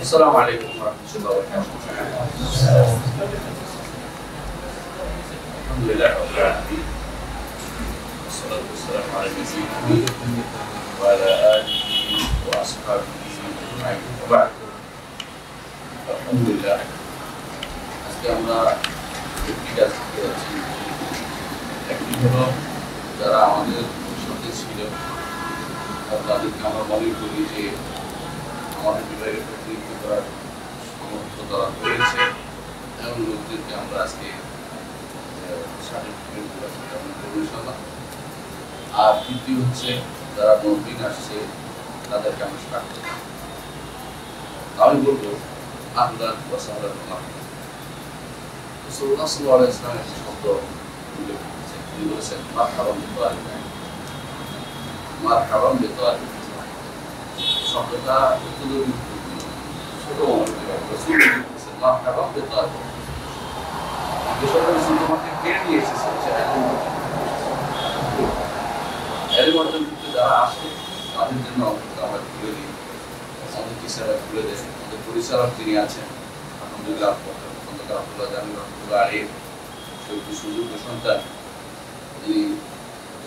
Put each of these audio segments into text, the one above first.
السلام عليكم ورحمة الله وبركاته. الحمد لله رب العالمين والصلاة والسلام على نبينا وعلى آله وأصحابه أجمعين وبعد. الحمد لله আজকে আমরা একটি কাজ করেছি। একটি হলো যারা আমাদের সাথে ছিল তাদেরকে আমরা মনে করি যে আমাদের বিভাগের প্রতিনিধিত্ব করার সমর্থ তারা করেছে এমন লোকদেরকে আমরা আজকে সার্টিফিকেট দেবো ইনশাআল্লাহ। আর দ্বিতীয় হচ্ছে যারা নতুন আসছে তাদেরকে আমরা স্বাগত। আমি বলবো আল্লাহ রাসূলুল্লাহ সাল্লাল্লাহু আলাইহি ওয়াসাল্লাম একটা শব্দ উল্লেখ করেছেন। তিনি বলেছেন মারহাবান বিতালিবিন, মারহাবান বিতালিবিন। শব্দটা উত্তরীয় ছোট রাসূল বলেছেন মারহাবান বিতালিবিন। যে শব্দ রাসূল তোমাকে কেড়ে নিয়ে এসেছে এর অর্জন করতে যারা আসে তাদের জন্য আমরা খুলে দিই, আমাদের টিচাররা খুলে দেয়। আমাদের পরিচালক তিনি আছেন আলহামদুলিল্লাহ আব্দুল্লাহ জামিল রহমতুল্লাহ আলাইহি সুযোগ্য সন্তান। তিনি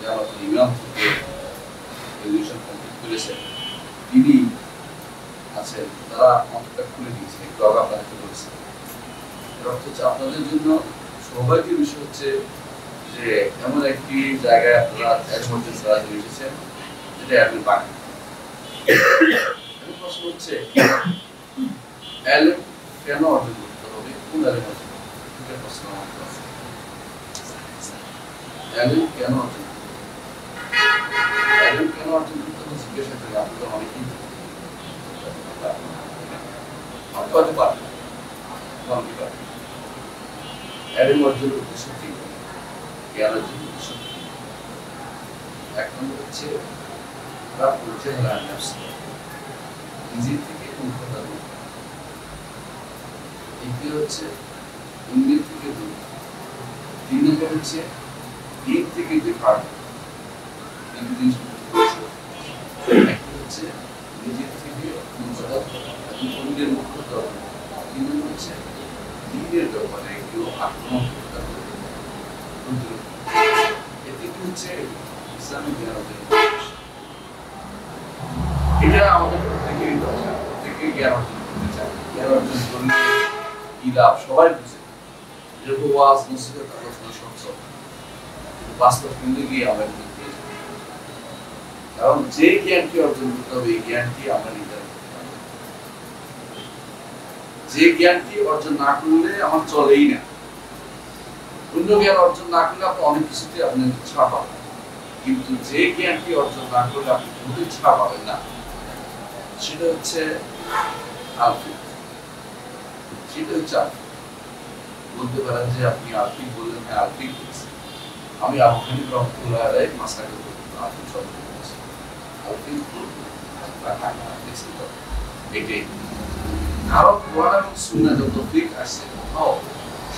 জামাতুল ইমাম থেকে গ্রাজুয়েশন কমপ্লিট করেছেন। তিনি আছেন তারা আমাদেরটা খুলে দিয়েছে। একটু আগে আপনাদেরকে বলেছেন এর অর্থ হচ্ছে আপনাদের জন্য সৌভাগ্যের বিষয় হচ্ছে যে এমন একটি জায়গায় আপনারা এর সাহায্য এসেছেন যেটা আপনি পান। প্রশ্ন হচ্ছে এলএম কেন অর্জন করতে হবে, কোন এলএম অর্জন করতে হবে? প্রশ্ন আমাদের আছে এলএম কেন অর্জন করতে হবে, এলএম কেন অর্জন করতে হবে জিজ্ঞাসা করি আপনাদের অনেকেই আমি হতে পারি এলএম অর্জন উদ্দেশ্য কি, জ্ঞান অর্জন উদ্দেশ্য কি? এক নম্বর হচ্ছে নিজের থেকে মূর্খতা দূর, দ্বিতীয় হচ্ছে অন্যের থেকে দূর, তিন নম্বর হচ্ছে দিন থেকে বেকার। তিনটি জিনিস একটা হচ্ছে নিজের থেকে মূর্খতা অন্যের মূর্খতা, তিন নম্বর হচ্ছে দিনের ব্যাপারে কেউ আক্রমণ করতে হবে। এতে কি হচ্ছে ইসলামিক জ্ঞান অর্জন। এটা আমাদের প্রত্যেকেরই দরকার, প্রত্যেকেই জ্ঞান অর্জন করতে চায়। জ্ঞান অর্জন করলে কি লাভ সবাই বুঝে, যেরকম ওয়াজ নসিহত আলোচনা সব বাস্তব কিন্তু গিয়ে আমরা বুঝতে চাই। কারণ যে জ্ঞানটি অর্জন করতে হবে এই জ্ঞানটি আমরা নির্ধারণ করতে পারি। যে জ্ঞানটি অর্জন না করলে আমার চলেই না। অন্য জ্ঞান অর্জন না করলে আপনি অনেক কিছুতে আপনি ছাড় পাবেন, কিন্তু যে জ্ঞানটি অর্জন না করলে আপনি কোনোদিন ছাড় পাবেন না সেটা হচ্ছে আলফিক। সেটা হচ্ছে আলফিক। বলতে পারেন যে আপনি আলফিক বললেন, হ্যাঁ আলফিক বলছি। আমি আবু হানিফা রাহমাতুল্লাহ আলাইহি মাসআলা করতে আলফিক শব্দ বলছি। আলফিক এটাই কারণ কোরআন এবং সুন্নাহ যত ফিক আসছে কোথাও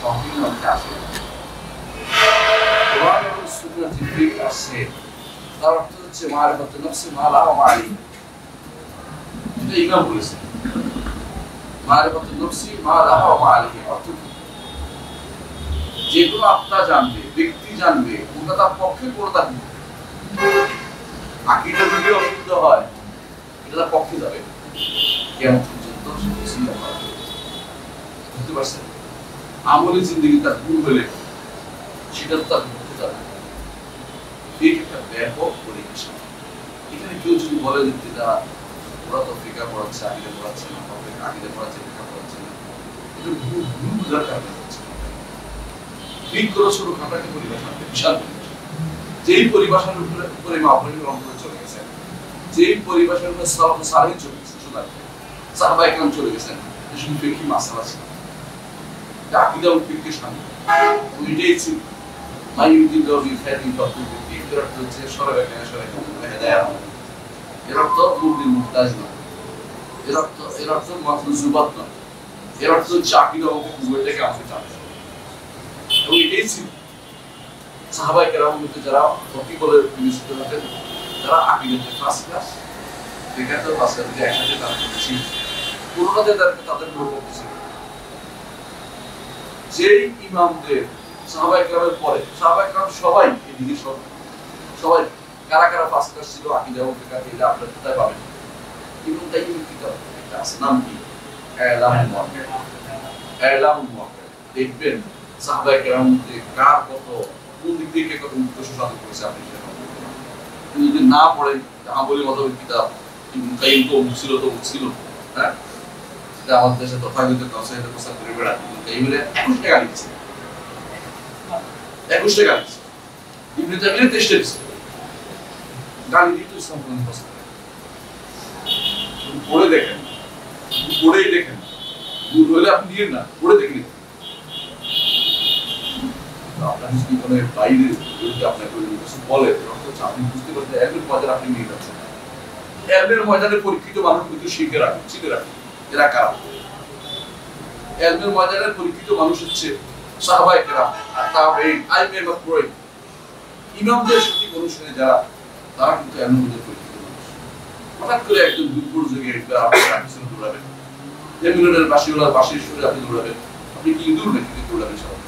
সংকীর্ণ অর্থে আসে। কোরআন এবং সুন্নাহ যে ফিক আসছে তার অর্থ হচ্ছে মারিফাতুন নফসি মা লা মারি। এটা ইমাম বলেছেন মারিফাতুন নফসি মা লা মারি। অর্থ যেগুলো আত্মা জানবে, ব্যক্তি জানবে, ওটা তার পক্ষে কোনটা আকীদা যদি অশুদ্ধ হয় এটা তার পক্ষে যাবে কিয়ামত পর্যন্ত। বুঝতে পারছেন? আমলি জিন্দেগি তার ভুল হলে সেটা তার পক্ষে যাবে। একটা ব্যাপক পরিবেশন। এখানে কেউ যদি বলে যে ওরা তো ফিকা পড়াচ্ছে, আকীদা পড়াচ্ছে না, আকীদা পড়াচ্ছে, ফিকা পড়াচ্ছে না, এটা ভুল বুঝার কারণে হচ্ছে। ঠিক করে ছোট খাটাকে পরিবেশন বিশাল যেই পরিবেশনের উপরে মাহফিল রহমতুল্লাহ চলে গেছেন, যেই পরিবেশনের উপরে সালাফে সালেহ চলে গেছে, সাহাবায়ে কেরাম চলে গেছেন, শুধু ফিকহি মাসআলা ছিল, আকীদা ও ফিকহের সামনে ওইটাই ছিল। মাইয়ুদিল্লাহু বিখাইরিন ফাতুবিহি এর অর্থ হচ্ছে সরবে কেন সরে হেদায়েত। এর অর্থ মুমিন মুহতাজ না, এর অর্থ মাতলুজুবাত না, এর অর্থ হচ্ছে আকীদা ও ফিকহটাকে আমাকে জানতে হবে। এবং এটাই ছিল সাহাবায়ে কেরাম মধ্যে যারা ফকি বলে বিবেচিত হতেন, যারা আকীদাতে ফার্স্ট ক্লাস, ফিকহাতে ফার্স্ট ক্লাস, একসাথে তারা ছিল। কোনটাতে তাদের পরিবর্তন ছিল। যেই ইমামদের সাহাবায়ে কেরামের পরে সাহাবায়ে কেরাম সবাই এদিকে সবাই কারা কারা ফার্স্ট ক্লাস ছিল আকীদা ও ফিকহ এটা আপনারা কোথায় পাবেন? ইবনে তাইমিয়ার কিতাব একটা আছে, নাম কি? ইলামুল মুওয়াক্কিল। দেখবেন সাহাবায়ে কেরামদের কার কত কোন দিক থেকে কত উৎকর্ষ সাধন করেছে আপনি সেটা পাবেন। যদি না পড়েন হাম্বলি মাযহাবের কিতাব ইবনে কাইয়িম তো ছিল হ্যাঁ, এটা আমাদের দেশে তথাকথিত কাউসাইদ প্রচার করে বেড়ায়। ইবনে কাইয়িমের 21 টাকা লিখছে, 21 টাকা লিখছে। ইবনে তাইমিয়ার 23 টাকা লিখছে। গালি দিতে ইসলাম কোন প্রশ্ন পড়ে দেখেন, পড়েই দেখেন, ভুল হলে আপনি দিয়েন না, পড়ে দেখেন। আপনার জীবনের বাইরে যদি আপনাকে কিছু বলে আপনি বুঝতে পারছেন এলবের ময়দানে আপনি নিয়ে যাচ্ছেন। এলবের ময়দানে পরীক্ষিত মানুষ কিন্তু শিখে রাখেন, এরা কারা? এলবের ময়দানে পরীক্ষিত মানুষ হচ্ছে সাহাবায়ে কেরাম আর তাবেঈন, আইমে মাকরুহ, ইমামদের সঠিক অনুসরণে যারা, তারা কিন্তু এলবের মধ্যে পরীক্ষিত মানুষ। হঠাৎ করে একজন দুপুর যুগে আপনি দৌড়াবেন, মিলনের বাসির সুরে আপনি দৌড়াবেন, আপনি কি দূর নাকি দৌড়াবেন? সবাই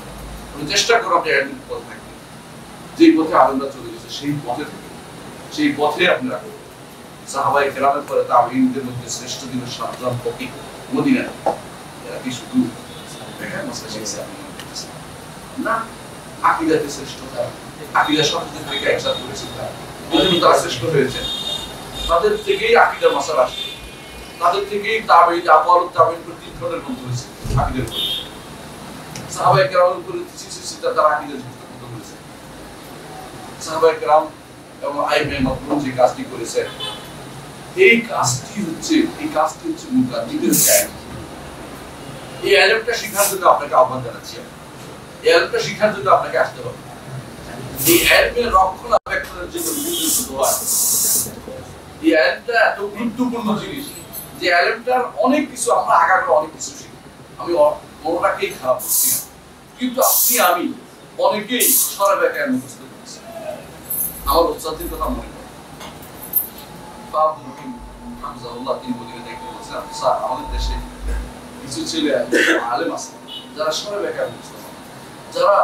চেষ্টা করো আপনি একদিন পথ থাকবেন, যে পথে আলেমরা চলে গেছে সেই পথে থেকে, সেই পথে আপনি রাখবেন। সাহাবায়ে কেরামের পরে তাবেঈনদের মধ্যে শ্রেষ্ঠ দিনের 7 জন ফকিহ মদিনা, এরা কি শুধু বেকার মাসলা শিখছে না, আকীদাতে শ্রেষ্ঠতা, আকীদা শব্দের থেকে একসাথে করেছে তারা শ্রেষ্ঠ হয়েছে। তাদের থেকেই আকীদার মাসালা আসে, তাদের থেকেই তাবেঈন আকওয়ালুত তাবেঈন প্রতি ধরনের গ্রন্থ হয়েছে আকীদার উপর। সাহাবায়ে কেরামের উপরে সিলসিলা তারা আকীদা যুক্ত করেছে। সাহাবায়ে কেরাম এবং আইমে মাকরুহ যে কাজটি করেছে, এই কাজটি হচ্ছে মুকাদ্দিমের কাজ। এই ইলমটা শিখার জন্য আপনাকে আহ্বান জানাচ্ছি। এই ইলমটা শিখার জন্য আপনাকে আসতে হবে। এই ইলমের রক্ষণাবেক্ষণের জন্য বিভিন্ন দোয়া। এই ইলমটা এত গুরুত্বপূর্ণ জিনিস যে ইলমটার অনেক কিছু আমরা আগাগোড়া অনেক কিছু শিখি। আমি মনটাকেই খারাপ করছি না, কিন্তু আমি অনেকেই সরাবে কেন মুখস্থ করছি। আমার উস্তাদের কথা মনে পড়ে, তিনি মদিনায় দেখতে বলছিলেন, স্যার আমাদের দেশে কিছু ছেলে আলেম আছে যারা সরাবে কেন মুখস্থ পারে, যারা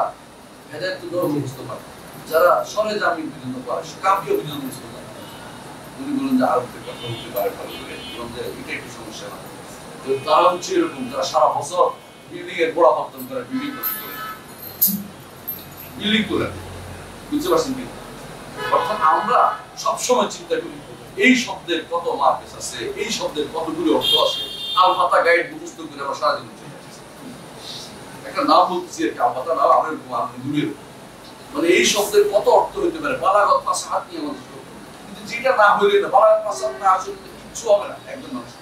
হেদায়েতুল নূর মুখস্থ পারে, যারা সরে জামি পর্যন্ত পারে, কাফিয়া পর্যন্ত মুখস্থ পারে। উনি বলেন যে আরবদের কথা বলতে পারে ভালো করে, এটা একটু সমস্যা না। তো তারা হচ্ছে এরকম, যারা সারা বছর বিল্ডিং এর গোড়া পত্তন করে, বিল্ডিং করে, বুঝতে পারছেন কি? অর্থাৎ আমরা সবসময় চিন্তা করি এই শব্দের কত মার্কেস আছে, এই শব্দের কতগুলো অর্থ আছে। আল-ফাতা গাইড মুখস্থ করে আমরা সারাদিন একটা নাম বলতেছি আর কি, আল-ফাতা নাম আমরা দূরের, মানে এই শব্দের কত অর্থ হইতে পারে, বালাগত ফাসাহাত নিয়ে আমাদের, কিন্তু যেটা না হইলে না, বালাগত ফাসাহাত না আসলে কিচ্ছু হবে না একজন মানুষ।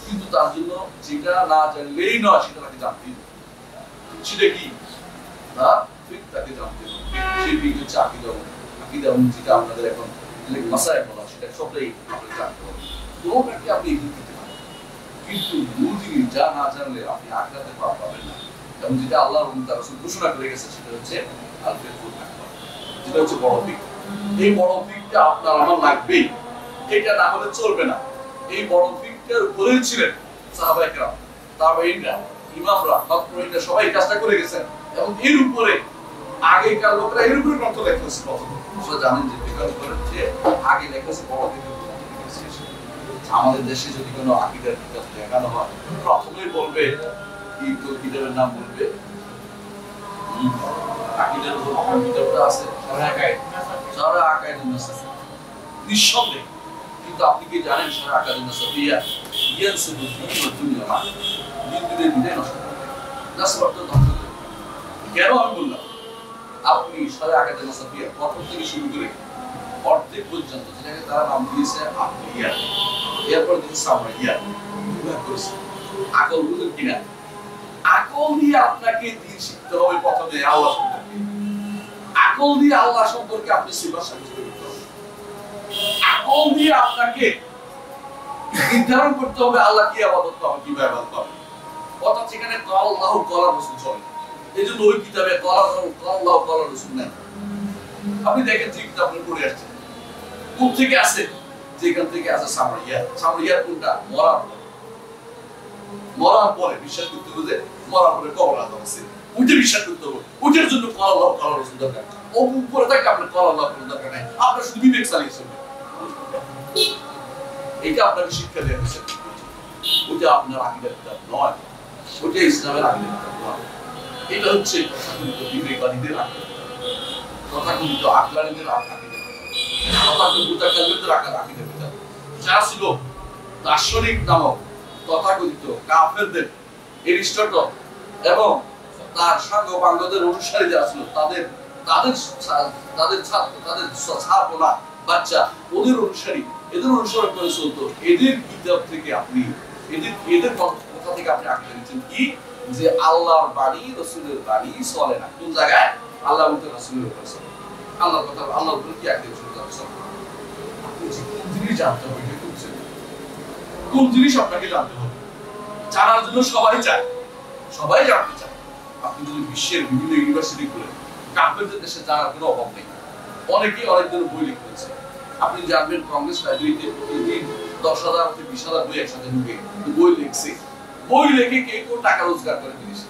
কিন্তু তার জন্য যেটা না জানলেই নয়, সেটা তাকে জানতেই হবে। সেটা কি? না ফিক তাকে জানতে হবে। সেই ফিক হচ্ছে আকীদা, যেটা আপনাদের এখন মাসায়েল বলা, সেটা সবটাই আপনাকে জানতে হবে। কোনোটাকে আপনি এগিয়ে দিতে পারেন, কিন্তু মূল জিনিস যা না জানলে আপনি আখিরাতে পাবেন না। এবং যেটা আল্লাহ এবং তার রাসূল ঘোষণা করে গেছে, সেটা হচ্ছে আল ফিকহুল আকবার, যেটা হচ্ছে বড় ফিক। এই বড় ফিকটা আপনার আমার লাগবেই, এটা না হলে চলবে না। এই বড় ফিকটার উপরেই ছিলেন সাহাবায়ে কেরাম, তাবেঈনরা, ইমামরা, মাকরুহরা, সবাই কাজটা করে গেছেন। এবং এর উপরে আগেকার লোকরা এর উপরে গ্রন্থ লেখছে। আপনারা জানেন যে ফিকহের উপরে যে আগে লেখছে বড় ফিকহ। আমাদের দেশে যদি কোনো আকীদার কিতাব লেখানো হয়, প্রথমেই বলবে কি কিতাবের নাম বলবে, আকীদার উপর কিতাবটা আছে সারা আকায়েদুন নাসাফি, নিঃসন্দেহে। কিন্তু আপনি কি জানেন সারা আকায়েদুন নাসাফিয়া ইয়ানসিবু দ্বীন ওয়া দুনিয়া মা, দ্বীনের বিদায় নষ্ট করে, নাসবাত ধ্বংস করে। কেন আমি বললাম? আপনি সারা আকায়েদুন নাসাফিয়া প্রথম থেকে শুরু করে অর্ধেক পর্যন্ত, যেটাকে তারা নাম দিয়েছে আকলিয়া, এরপর দিয়েছে সামরিয়া, আকল বুঝেন কিনা? আকল দিয়ে আপনাকে দিন শিখতে হবে। প্রথমে আল্লাহ সম্পর্কে, আকল দিয়ে আল্লাহ সম্পর্কে আপনি সিফাত সাব্যস্ত করতে হবে। আকল দিয়ে আপনাকে নির্ধারণ করতে হবে আল্লাহ কি ইবাদত করবে, কিভাবে ইবাদত করবে। অর্থাৎ সেখানে আল্লাহ কলা রাসূল চলে। এই জন্য ওই কিতাবে আল্লাহ কলা রাসূল নেই। আপনি দেখেন যে কিতাব আপনি পড়ে আসছেন, কোন থেকে আসে? যেখান থেকে আসে সামরিয়া। সামরিয়া কোনটা? মরার মরার পরে বিশ্বাস করতে হবে যে মরার পরে কবর আযাব আছে, ওইটা বিশ্বাস করতে হবে। ওইটার জন্য কল আল্লাহ কল রাসূল দরকার। ও উপরে থাকে আপনার কল আল্লাহ কল দরকার নাই, আপনার শুধু বিবেক চালিয়ে চলবে। এটা আপনাকে শিক্ষা দেওয়া হয়েছে, ওটা আপনার আকীদার কিতাব নয়, ওটা ইসলামের আকীদার কিতাব নয়। এটা হচ্ছে তথাকথিত বিবেকবাদীদের আকীদা, তথাকথিত আকলানিদের আকীদা, তথাকথিত মুতাকাল্লিমদের আকীদা। যারা ছিল দার্শনিক নামক তথাকথিত কাফেরদের, এরিস্টটল এবং তার সাঙ্গপাঙ্গদের অনুসারী যারা ছিল, তাদের তাদের তাদের তাদের ছাত্ররা বাচ্চা ওদের অনুসারী, এদের অনুসরণ করে চলতো। এদের কিতাব থেকে আপনি এদের কথা থেকে আপনি আকীদা নিচ্ছেন কি যে আল্লাহর বাণী রাসূলের বাণী চলে না। কোন জায়গায়? আল্লাহ এবং রাসূলের উপর চলে। আল্লাহর কথা, আল্লাহর উপর কি আকীদা চলে যাচ্ছে? আপনি কোন জিনিস জানতে হবে, কোন জিনিস আপনাকে জানতে হবে, জানার জন্য সবাই চায়, সবাই জানতে চায়। আপনি যদি বিশ্বের বিভিন্ন ইউনিভার্সিটি খুলেন, কাফেরদের দেশে জানার কোনো অভাব নেই। অনেকেই অনেকজন বই লিখতেছে। আপনি জানবেন কংগ্রেস লাইব্রেরিতে প্রতিদিন 10,000 থেকে 20,000 বই একসাথে ঢুকে বই লিখছে। বই লিখে কে কোন টাকা রোজগার করে দিয়েছে,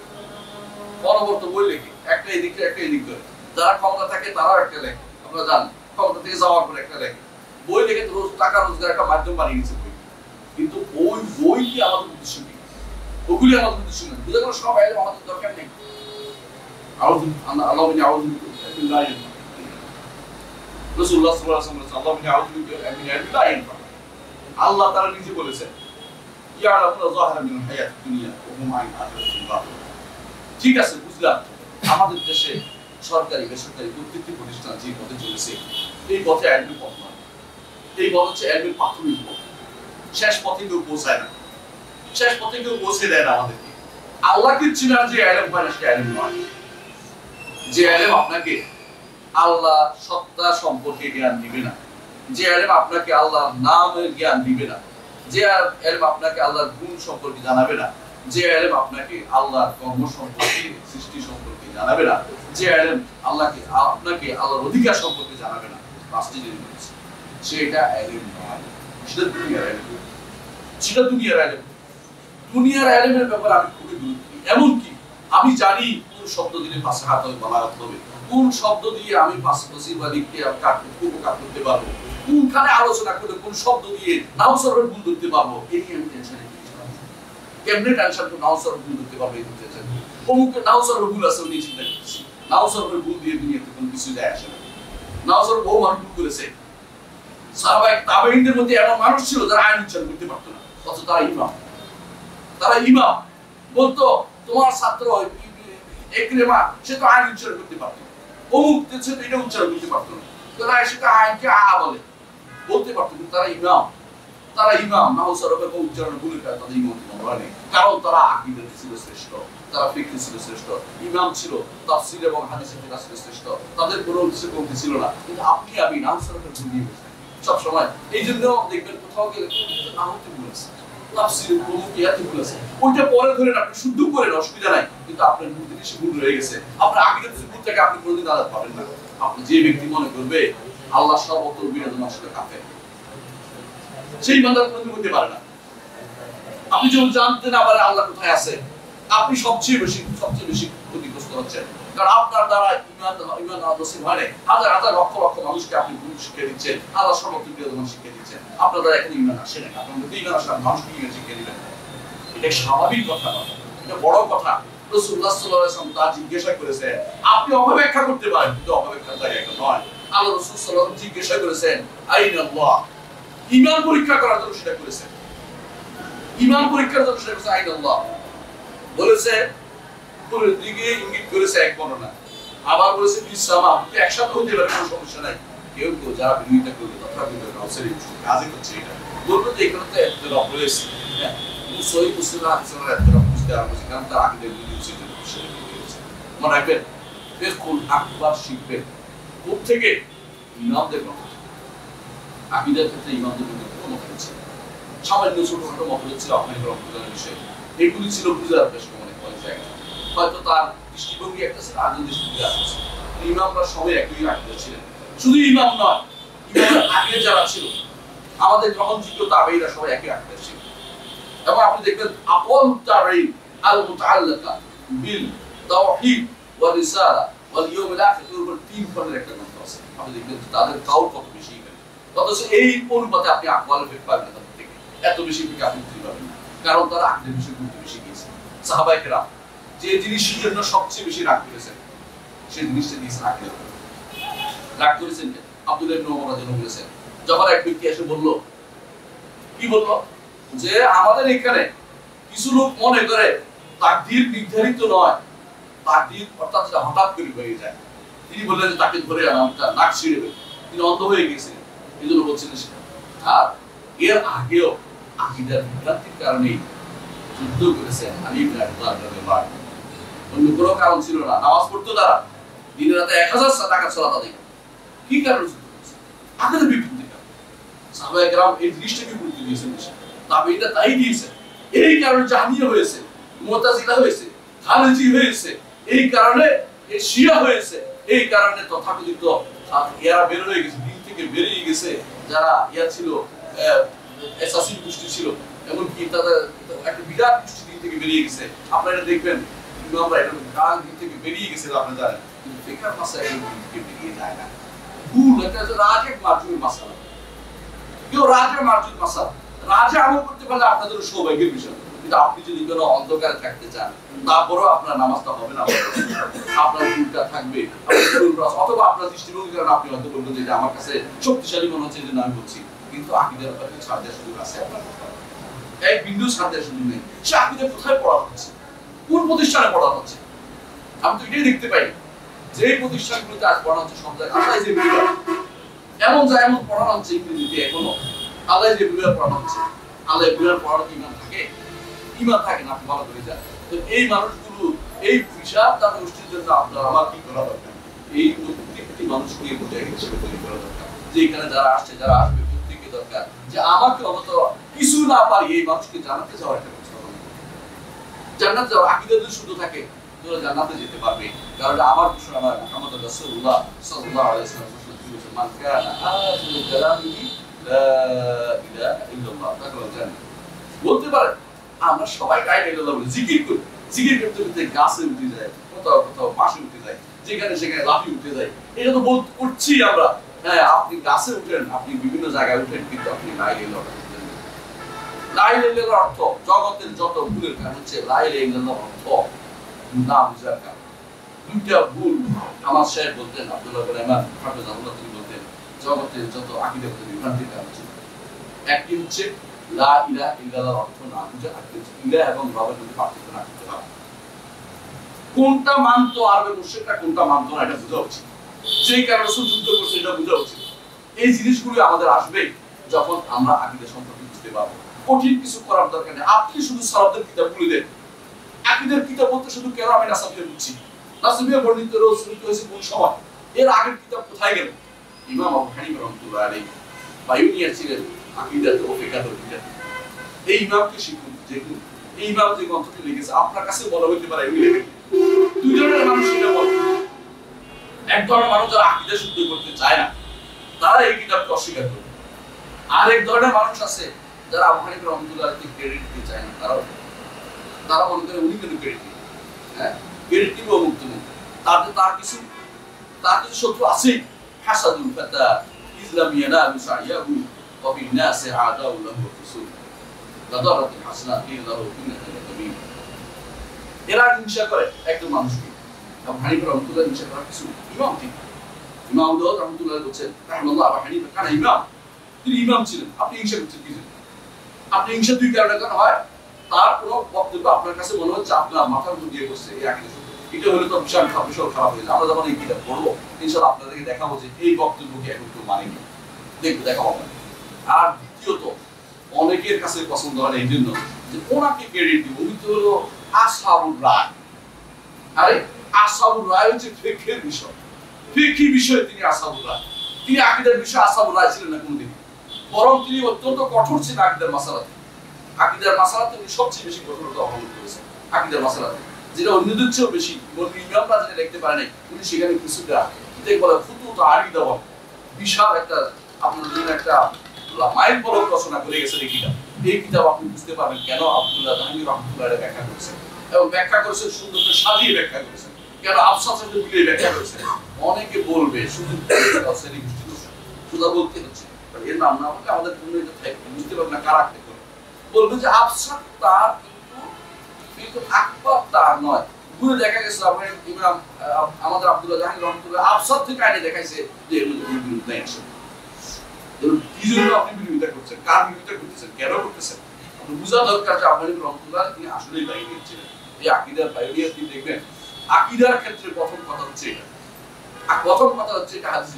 অনবরত বই লিখে, একটা এদিক একটা এদিক করে। যারা ক্ষমতা থাকে তারাও একটা লেখে, আপনারা জানেন, ক্ষমতা থেকে যাওয়ার পর একটা লেখে। বই লিখে রোজ টাকা রোজগার একটা মাধ্যম বানিয়ে গেছে বই। কিন্তু ওই বই কি আমাদের উদ্দেশ্য কি? ওগুলি আমাদের উদ্দেশ্য না। বুঝে গেল সব আইলেম আমাদের দরকার নেই। আল্লাহ বলে আউযু বিল্লাহি রাসূলুল্লাহ সাল্লাল্লাহু আলাইহি ওয়াসাল্লাম আল্লাহ বলে আউযু বিল্লাহি। আল্লাহ তাআলা নিজে বলেছেন ইয়ালামুনা যাহিরা মিনাল হায়াতিদ দুনিয়া ওয়া হুম আন আখিরাতিল গাফিল। ঠিক আছে, বুঝলাম আমাদের দেশে সরকারি বেসরকারি প্রত্যেকটি প্রতিষ্ঠান যে পথে চলেছে, এই পথে ইলমের পথ নয়। এই পথ হচ্ছে ইলমের প্রাথমিক পথ। শেষ পথে কেউ পৌঁছায় না, শেষ পথে কেউ পৌঁছে দেয় না আমাদেরকে। আল্লাহকে চিনা যে ইলম পায় না সে ইলম নয়। যে ইলম আপনাকে আল্লাহ সত্তা সম্পর্কে জ্ঞান দিবে না, যে ইলম আপনাকে আল্লাহর নামের জ্ঞান দিবে না, যে ইলম আপনাকে আল্লাহর গুণ সম্পর্কে জানাবে না, যে ইলম আপনাকে আল্লাহর কর্ম সম্পর্কে, সৃষ্টি সম্পর্কে জানাবে না, যে ইলম আপনাকে আল্লাহর অধিকার সম্পর্কে জানাবে না, পাঁচটি জিনিস, সেটা ইলম নয়। সেটা দুনিয়ার ইলম, সেটা দুনিয়ার ইলম। দুনিয়ার ইলমের ব্যাপারে আমি খুবই গুরুত্ব দিই। এমনকি আমি জানি কোন শব্দ দিলে পাশে হাত হবে, বালাগাত হবে, কোন শব্দ দিয়ে আমি পাশাপাশি বা দিককে উপকার করতে পারবো, কোনখানে আলোচনা করে কোন শব্দ দিয়ে নাও সরবের ভুল ধরতে পারবো, এই নিয়ে আমি টেনশনে কেমনে টেনশন করে নাও সরবের ভুল ধরতে পারবো, এই টেনশন। অমুকে নাও সরবের ভুল আছে উনি চিন্তা করছি, নাও সরবের ভুল দিয়ে দুনিয়াতে কোনো কিছু যায় আসে না। নাও সরব বহু মানুষ ভুল করেছে। সাহাবায়ে তাবেঈনদের মধ্যে এমন মানুষ ছিল যারা আইন উচ্চারণ করতে পারতো না, অথচ তারা ইমাম। তারা ইমাম বলতো তোমার ছাত্র ইকরিমা সে তো আইন উচ্চারণ করতে পারত, অমুক সে তো এটা উচ্চারণ করতে পারত না, তারা সেটা আইনকে বলে বলতে পারত, কিন্তু তারা ইমাম। তারা ইমাম নাও সরবের উচ্চারণ ভুলে যায়, তাদের ইমাম বলা নেই, কারণ তারা আকীদাতে ছিল শ্রেষ্ঠ, তারা ফিকহে ছিল শ্রেষ্ঠ, ইমাম ছিল, তাফসীর এবং হাদিসে ছিল শ্রেষ্ঠ, তাদের কোনো কিছু কমতি ছিল না। কিন্তু আপনি আমি নাও সরবের ভুল নিয়ে বসে সব সময়। এই জন্য দেখবেন কোথাও গেলে না হতে বলেছে, তাফসীর প্রমুখ ইয়াতে বলেছে, ওইটা পরে ধরেন আপনি শুদ্ধ করেন, অসুবিধা নাই, কিন্তু আপনার মধ্যে কিছু ভুল রয়ে গেছে। আপনার আকীদাতে ভুল থেকে আপনি কোনোদিন আলাদা পাবেন না। আপনি যে ব্যক্তি মনে করবে আল্লাহ সর্বত্র বিরাজমান আসলে কাফের, সেই বান্দা কোনোদিন হতে পারে না। আপনি যখন জানতে না পারেন আল্লাহ কোথায় আছে, আপনি সবচেয়ে বেশি ক্ষতিগ্রস্ত হচ্ছেন। কারণ আপনার দ্বারা ইমান নসিব হয় না। হাজার হাজার লক্ষ লক্ষ মানুষকে আপনি ভুল শিক্ষা দিচ্ছেন, আল্লাহ সর্বত্র বিরাজমান শিক্ষা দিচ্ছেন, আপনার দ্বারা এখন ইমান আসে না। আপনার মধ্যে ইমান আসলে মানুষকে ইমান শিক্ষা দিবেন, এটা স্বাভাবিক কথা নয়, এটা বড় কথা। রাসূলুল্লাহ সাল্লাল্লাহু আলাইহি ওয়াসাল্লাম তা জিজ্ঞাসা করেছেন, আপনি অপব্যাখ্যা করতে পারেন, কিন্তু অপব্যাখ্যার জায়গা এটা নয়। আল্লাহ রাসূল সাল্লাল্লাহু আলাইহি ওয়াসাল্লাম জিজ্ঞাসা করেছেন আইনাল্লাহ, ঈমান পরীক্ষা করার জন্য সেটা করেছেন, ঈমান পরীক্ষার জন্য সেটা করেছেন আইনাল্লাহ বলেছে, উপরের দিকে ইঙ্গিত করেছে এক বর্ণনা, আবার বলেছে বিসামা, একসাথে হতে পারে, কোনো সমস্যা নাই। কেউ কেউ যারা বিরোধিতা করবে তথাকথিত নওসারী কাজে করছে, এটা বলবো যে এখানে তো একটা রব রয়েছে, হ্যাঁ, সহি মুসলিম হাদিসের একটা রব বুঝতে আর বুঝি, কারণ তার আকীদা বিরোধী সেটা বিষয় রয়েছে। মনে রাখবেন ফিকহুল আকবার শিখবেন কোত্থেকে? ইমামদের মত। আকীদার ক্ষেত্রে ইমামদের মধ্যে কোনো মত ছিল, সামান্য ছোটখাটো মত ছিল আপনার রহমতুল্লাহ বিষয়ে, এগুলি ছিল বুঝার বেশ অনেক অনেক জায়গা। হয়তো তার দৃষ্টিভঙ্গি একটা ছিল, আজ দৃষ্টিভঙ্গি আছে। ইমামরা সবাই একই আকীদা ছিলেন। শুধু ইমাম নয়, ইমামের আগে যারা ছিল আমাদের গ্রহণযোগ্য তাবেঈরা সবাই একই আকীদা ছিল। এবং আপনি দেখবেন আকওয়াল তারিখ আল মুতাআল্লিকা বিল তাওহীদ ওয়া রিসালা ওয়াল ইয়াউমিল আখির এর উপর 3 খণ্ডের একটা গ্রন্থ আছে। আপনি দেখবেন তাদের কাউল কত বেশি এখানে, অথচ এই অনুপাতে আপনি আকওয়ালের ফিকহ পাবেন না, তাদের থেকে এত বেশি ফিকহ আপনি খুঁজে পাবেন না, কারণ তারা আকীদার বিষয়ে গুরুত্ব বেশি দিয়েছে। সাহাবায়ে কেরাম যে জিনিসের জন্য সবচেয়ে বেশি রাগ করেছেন সেই জিনিসটা দিয়েছেন আকীদা। রাগ করেছেন আব্দুল্লাহ ইবনে ওমর রাদিয়াল্লাহু আনহু বলেছেন, যখন এক ব্যক্তি এসে বলল, কি বলল, যে আমাদের এখানে কিছু লোক মনে করে তাকদীর নির্ধারিত নয়, তাকদীর অর্থাৎ হঠাৎ করে হয়ে যায়। তিনি বললেন যে তাকে ধরে আনা, তার নাক ছিঁড়ে দেবে, তিনি অন্ধ হয়ে গেছেন, এই জন্য বলছিলেন সেটা। আর এর আগেও আকীদার বিভ্রান্তির কারণে যুদ্ধ করেছেন আলী ইবনে আবি তালিব রাদিয়াল্লাহু আনহু। অন্য কোনো কারণ ছিল না, নামাজ পড়তো তারা, দিনে রাতে 1000 টাকা সালাত আদায়। কি কারণে যুদ্ধ করেছে? আকীদার বিভ্রান্তির কারণে। সাহাবায়ে কেরাম এই জিনিসটাকে গুরুত্ব দিয়েছেন বেশি, তাবেঈনরা তাই দিয়েছে। এই কারণে জাহমিয়া হয়েছে, মুতাজিলা হয়েছে, খারিজি হয়েছে, এই কারণে এই শিয়া হয়েছে, এই কারণে তথাকথিত এরা বের হয়ে গেছে, দিন থেকে বেরিয়ে গেছে যারা ইয়া ছিল, এসাসিন গোষ্ঠী ছিল, এমনকি তাদের একটা বিরাট গোষ্ঠী দিন থেকে বেরিয়ে গেছে। আপনারা দেখবেন ইমামরা এটা কাল দিন থেকে বেরিয়ে গেছে, আপনারা জানেন, কিন্তু ফিকহ মাসাইল দিন থেকে বেরিয়ে যায় না। ভুল একটা রাজে মারজুর মাসালা, কেউ রাজে মারজুর মাসালা, রাজে আমল করতে পারলে আপনাদের সৌভাগ্যের বিষয়। কিন্তু আপনি যদি কোনো অন্ধকারে থাকতে চান, তারপরেও আপনার নামাজটা হবে না, আপনার ভুলটা থাকবে, অথবা আপনার দৃষ্টিভঙ্গির কারণে আপনি হয়তো বলবেন যে আমার কাছে শক্তিশালী মনে হচ্ছে, যে আমি বলছি, কিন্তু আকীদার ব্যাপারে ছাড় দেওয়ার সুযোগ আছে আপনার, এক বিন্দু ছাড় দেওয়ার সুযোগ নেই। সে আকীদা কোথায় পড়ানো হচ্ছে, কোন প্রতিষ্ঠানে পড়ানো হচ্ছে? আমি তো এটাই দেখতে পাই, যে প্রতিষ্ঠানগুলোতে আজ পড়ানো হচ্ছে সব জায়গায় আল্লাহ যে এমন যায়, এমন পড়ানো হচ্ছে ইংরেজিতে এখনো আল্লাহ যে পড়ানো হচ্ছে। আল্লাহ পড়ানো ইমান থাকে, ইমান থাকে না, আপনি ভালো করে জানেন। তো এই মানুষগুলো এই হিসাব তার গোষ্ঠীর জন্য আপনার আমার কি করা দরকার? এই প্রত্যেকটি মানুষকে বোঝাই হিসেবে তৈরি করা দরকার, যে এখানে যারা আসছে, যারা আসবে, প্রত্যেককে দরকার যে আমাকে অন্তত কিছু না পারি এই মানুষকে জানাতে যাওয়ার একটা ব্যবস্থা করতে। জান্নাত যাওয়ার আকীদা যদি শুদ্ধ থাকে তোরা জান্নাতে যেতে পারবে, কারণ আমার ঘোষণা নয়, মুহাম্মদ রাসূলুল্লাহ সাল্লাল্লাহু আলাইহি ওয়াসাল্লাম বলেছেন, মান কানা আখিরু কালামিহি লা ইলাহা ইল্লাল্লাহ, তাহলে জানেন বলতে পারে। আমরা সবাই লা ইলাহা ইল্লাল্লাহ বলি, জিকির করি, জিকির করতে করতে গাছে উঠে যায়, কোথাও কোথাও পাশে উঠে যায়, যেখানে সেখানে লাফিয়ে উঠে যায়, এটা তো বল করছি আমরা। হ্যাঁ, আপনি গাছে উঠেন, আপনি বিভিন্ন জায়গায় উঠেন, কিন্তু আপনি লা ইলাহা ইল্লাল্লাহ, লা ইলাহা ইল্লাল্লাহর অর্থ জগতের যত ভুলের কারণ হচ্ছে লা ইলাহা ইল্লাল্লাহর অর্থ না বুঝার কারণ। দুইটা ভুল আমার শেখ বলতেন, আব্দুল্লাহ বিন ইমাম হাফিজাহুল্লাহ, তিনি বলতেন জগতের যত আকীদাগত বিভ্রান্তির কারণ হচ্ছে, একটি হচ্ছে লা ইলাহা ইল্লাল্লাহর অর্থ না বুঝা, আর ইলাহ এবং রবের মধ্যে পার্থক্য না করতে পারা। কোনটা মানতো আরবের মুশরিকরা, কোনটা মানতো না, এটা বোঝা উচিত। সেই কারণে রাসূল যুদ্ধ করছে, এটা বোঝা উচিত। এই জিনিসগুলো আমাদের আসবে যখন আমরা আকীদা সম্পর্কে বুঝতে পারবো। কঠিন কিছু করার দরকার নেই, আপনি শুধু সালাফদের কিতাব খুলে দেন। আকীদার কিতাব বলতে শুধু কেন আমি নাসাবিয়া বুঝছি, নাসাবিয়া বর্ণিত রসুল হয়েছে কোন সময়, এর আগের কিতাব কোথায় গেল? ইমাম আবু হানিফা রাহমাতুল্লাহ আলাইহি পাইওনিয়ার ছিলেন আকীদাত ও ফিকহের কিতাব। এই ইমামকে শিখুন, দেখুন এই ইমাম যে গ্রন্থটি লিখেছে আপনার কাছে বলা হতে পারে এগুলি লেখেন। দুই ধরনের মানুষ এটা বলে, এক ধরনের মানুষ যারা আকীদা শুদ্ধ করতে চায় না, তারা এই কিতাবকে অস্বীকার করে। আর এক ধরনের মানুষ আছে যারা আবু হানিফা রাহমাতুল্লাহ আলাইহি ক্রেডিট দিতে চায় না, তারা মনে করে উনি কেন ক্রেডিট দিবেন, হ্যাঁ ক্রেডিট দিব মুক্ত মুক্ত, তার কিছু শত্রু আছে। হাসাদুল ফাতা ইসলামিয়ানা মুসাইয়াহু ওয়া বিন নাসি আদাউ লাহু রাসূল দাদারাতুল হাসানাত ইল্লাহু বিন্নাল কাবীর। এরা হিংসা করে একজন মানুষকে। আবু হানিফা রাহমাতুল্লাহ হিংসা করার কিছু ইমাম ঠিক, ইমাম দাউদ রাহমাতুল্লাহ বলেছেন রাহমাতুল্লাহ আবু হানিফা কানা ইমাম, তিনি ইমাম ছিলেন, আপনি হিংসা করছেন কি জন্য? আপনি হিংসা দুই কারণে কেন হয়? তার কোনো বক্তব্য আপনার কাছে মনে হচ্ছে আপনার মাথার উপর দিয়ে বসছে, এই আকীদা শুদ্ধ, এটা হলে তো বিশাল খারাপ হয়ে যায়। আমরা যখন এই কিতাব পড়বো ইনশাআল্লাহ আপনাদেরকে দেখাবো যে এই বক্তব্যকে এখন কেউ মানেনি, দেখবো দেখাবো। আর দ্বিতীয়ত অনেকের কাছে পছন্দ হয় এই জন্য যে ওনাকে ক্রেডিট দিব, উনি তো হলো আসহাবুর রায়। আরে আসহাবুর রায় হচ্ছে ফিকহের বিষয়, ফিকহি বিষয়ে তিনি আসহাবুর রায়, তিনি আকীদার বিষয়ে আসহাবুর রায় ছিলেন না কোনদিন, বরং তিনি অত্যন্ত কঠোর ছিলেন আকীদার মাসালাতে। আকীদার মাসালাতে উনি সবচেয়ে বেশি কঠোরতা অবলম্বন করেছেন আকীদার মাসালাতে, যেটা অন্যদের চেয়েও বেশি। ইমামরা যেটা দেখতে পারে নাই, উনি সেখানে কিছুটা বলে ফুতুত আরিদা, বিশাল একটা আপনার জন্য একটা মাইল বলক রচনা করে গেছেন এই কিতাব। এই কিতাব আপনি বুঝতে পারবেন কেন আব্দুল্লাহ জাহাঙ্গীর রহমতুল্লাহ আলাইহি ব্যাখ্যা করেছেন, এবং ব্যাখ্যা করেছেন সুন্দর করে সাজিয়ে ব্যাখ্যা করেছেন, কেন আফসাসের মিলিয়ে ব্যাখ্যা করেছেন। অনেকে বলবে শুধু শ্রেণী গোষ্ঠী দোষ, শুধু বলতে হচ্ছে এর নাম না বললে আমাদের কোনো এটা থাকবে বুঝতে পারবে না কারা করে বলবে যে আফসাস তার কিন্তু আকবর তার নয়। ঘুরে দেখা গেছে ইমাম আমাদের আব্দুল্লাহ জাহাঙ্গীর রহমতুল্লাহ আফসাস থেকে আইনে দেখাইছে যে এর মধ্যে বিরোধিতা আছে। কি জন্য আপনি বিরোধিতা করছেন, কার বিরোধিতা করতেছেন, কেন করতেছেন? আপনি বোঝা দরকার যে আব্দুল্লাহ রহমতুল্লাহ তিনি আসলেই বাইরে ছিলেন। এই আকীদার বাইরে আপনি দেখবেন আকীদার ক্ষেত্রে প্রথম কথা হচ্ছে এটা, আর প্রথম কথা হচ্ছে এটা হাদিস।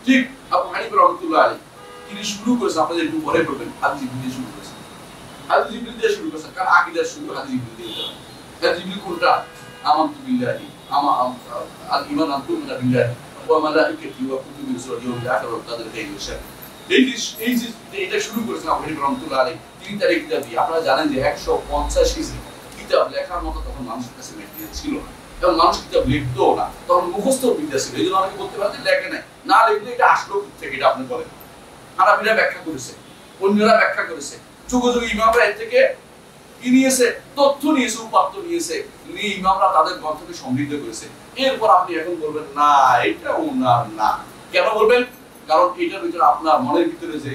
ঠিক আবু হানিফা রহমতুল্লাহ আলাইহি তিনি শুরু করেছেন, আপনাদের একটু পরে পড়বেন, হাদিস দিয়ে শুরু করেছেন। হাদিস দিয়ে শুরু করেছেন কারণ আকীদার শুরু হাদিস দিয়ে হতে হয়। হাদিস কোনটা? আমানতু বিল্লাহি আল ঈমান আন তু'মিনা বিল্লাহি ওয়া মালাইকাতিহি ওয়া কুতুবিহি ওয়া ইয়াউমিল আখির ওয়া কদর খাইরি ওয়া শার। এই যে এটা শুরু করেছেন আবু হানিফা রহমতুল্লাহ আলাইহি তিনি তার এই কিতাব দিয়ে। আপনারা জানেন যে 150 হিজরি কিতাব লেখার মতো তখন মানুষের কাছে ম্যাটেরিয়াল ছিল না, এবং মানুষ কিতাব লিখতেও না, তখন মুখস্থ বিদ্যা ছিল। এই জন্য অনেকে বলতে পারে লেখে নাই, না লিখলে এটা আসলো থেকে, এটা আপনি বলেন। হানাফিরা ব্যাখ্যা করেছে, অন্যরা ব্যাখ্যা করেছে, যুগে যুগে ইমামরা এর থেকে কি নিয়েছে, তথ্য নিয়েছে, উপাত্ত নিয়েছে, নিয়ে ইমামরা তাদের গ্রন্থকে সমৃদ্ধ করেছে। এরপর আপনি এখন বলবেন না এটা ওনার না, কেন বলবেন? কারণ এটার ভিতরে আপনার মনের ভিতরে যে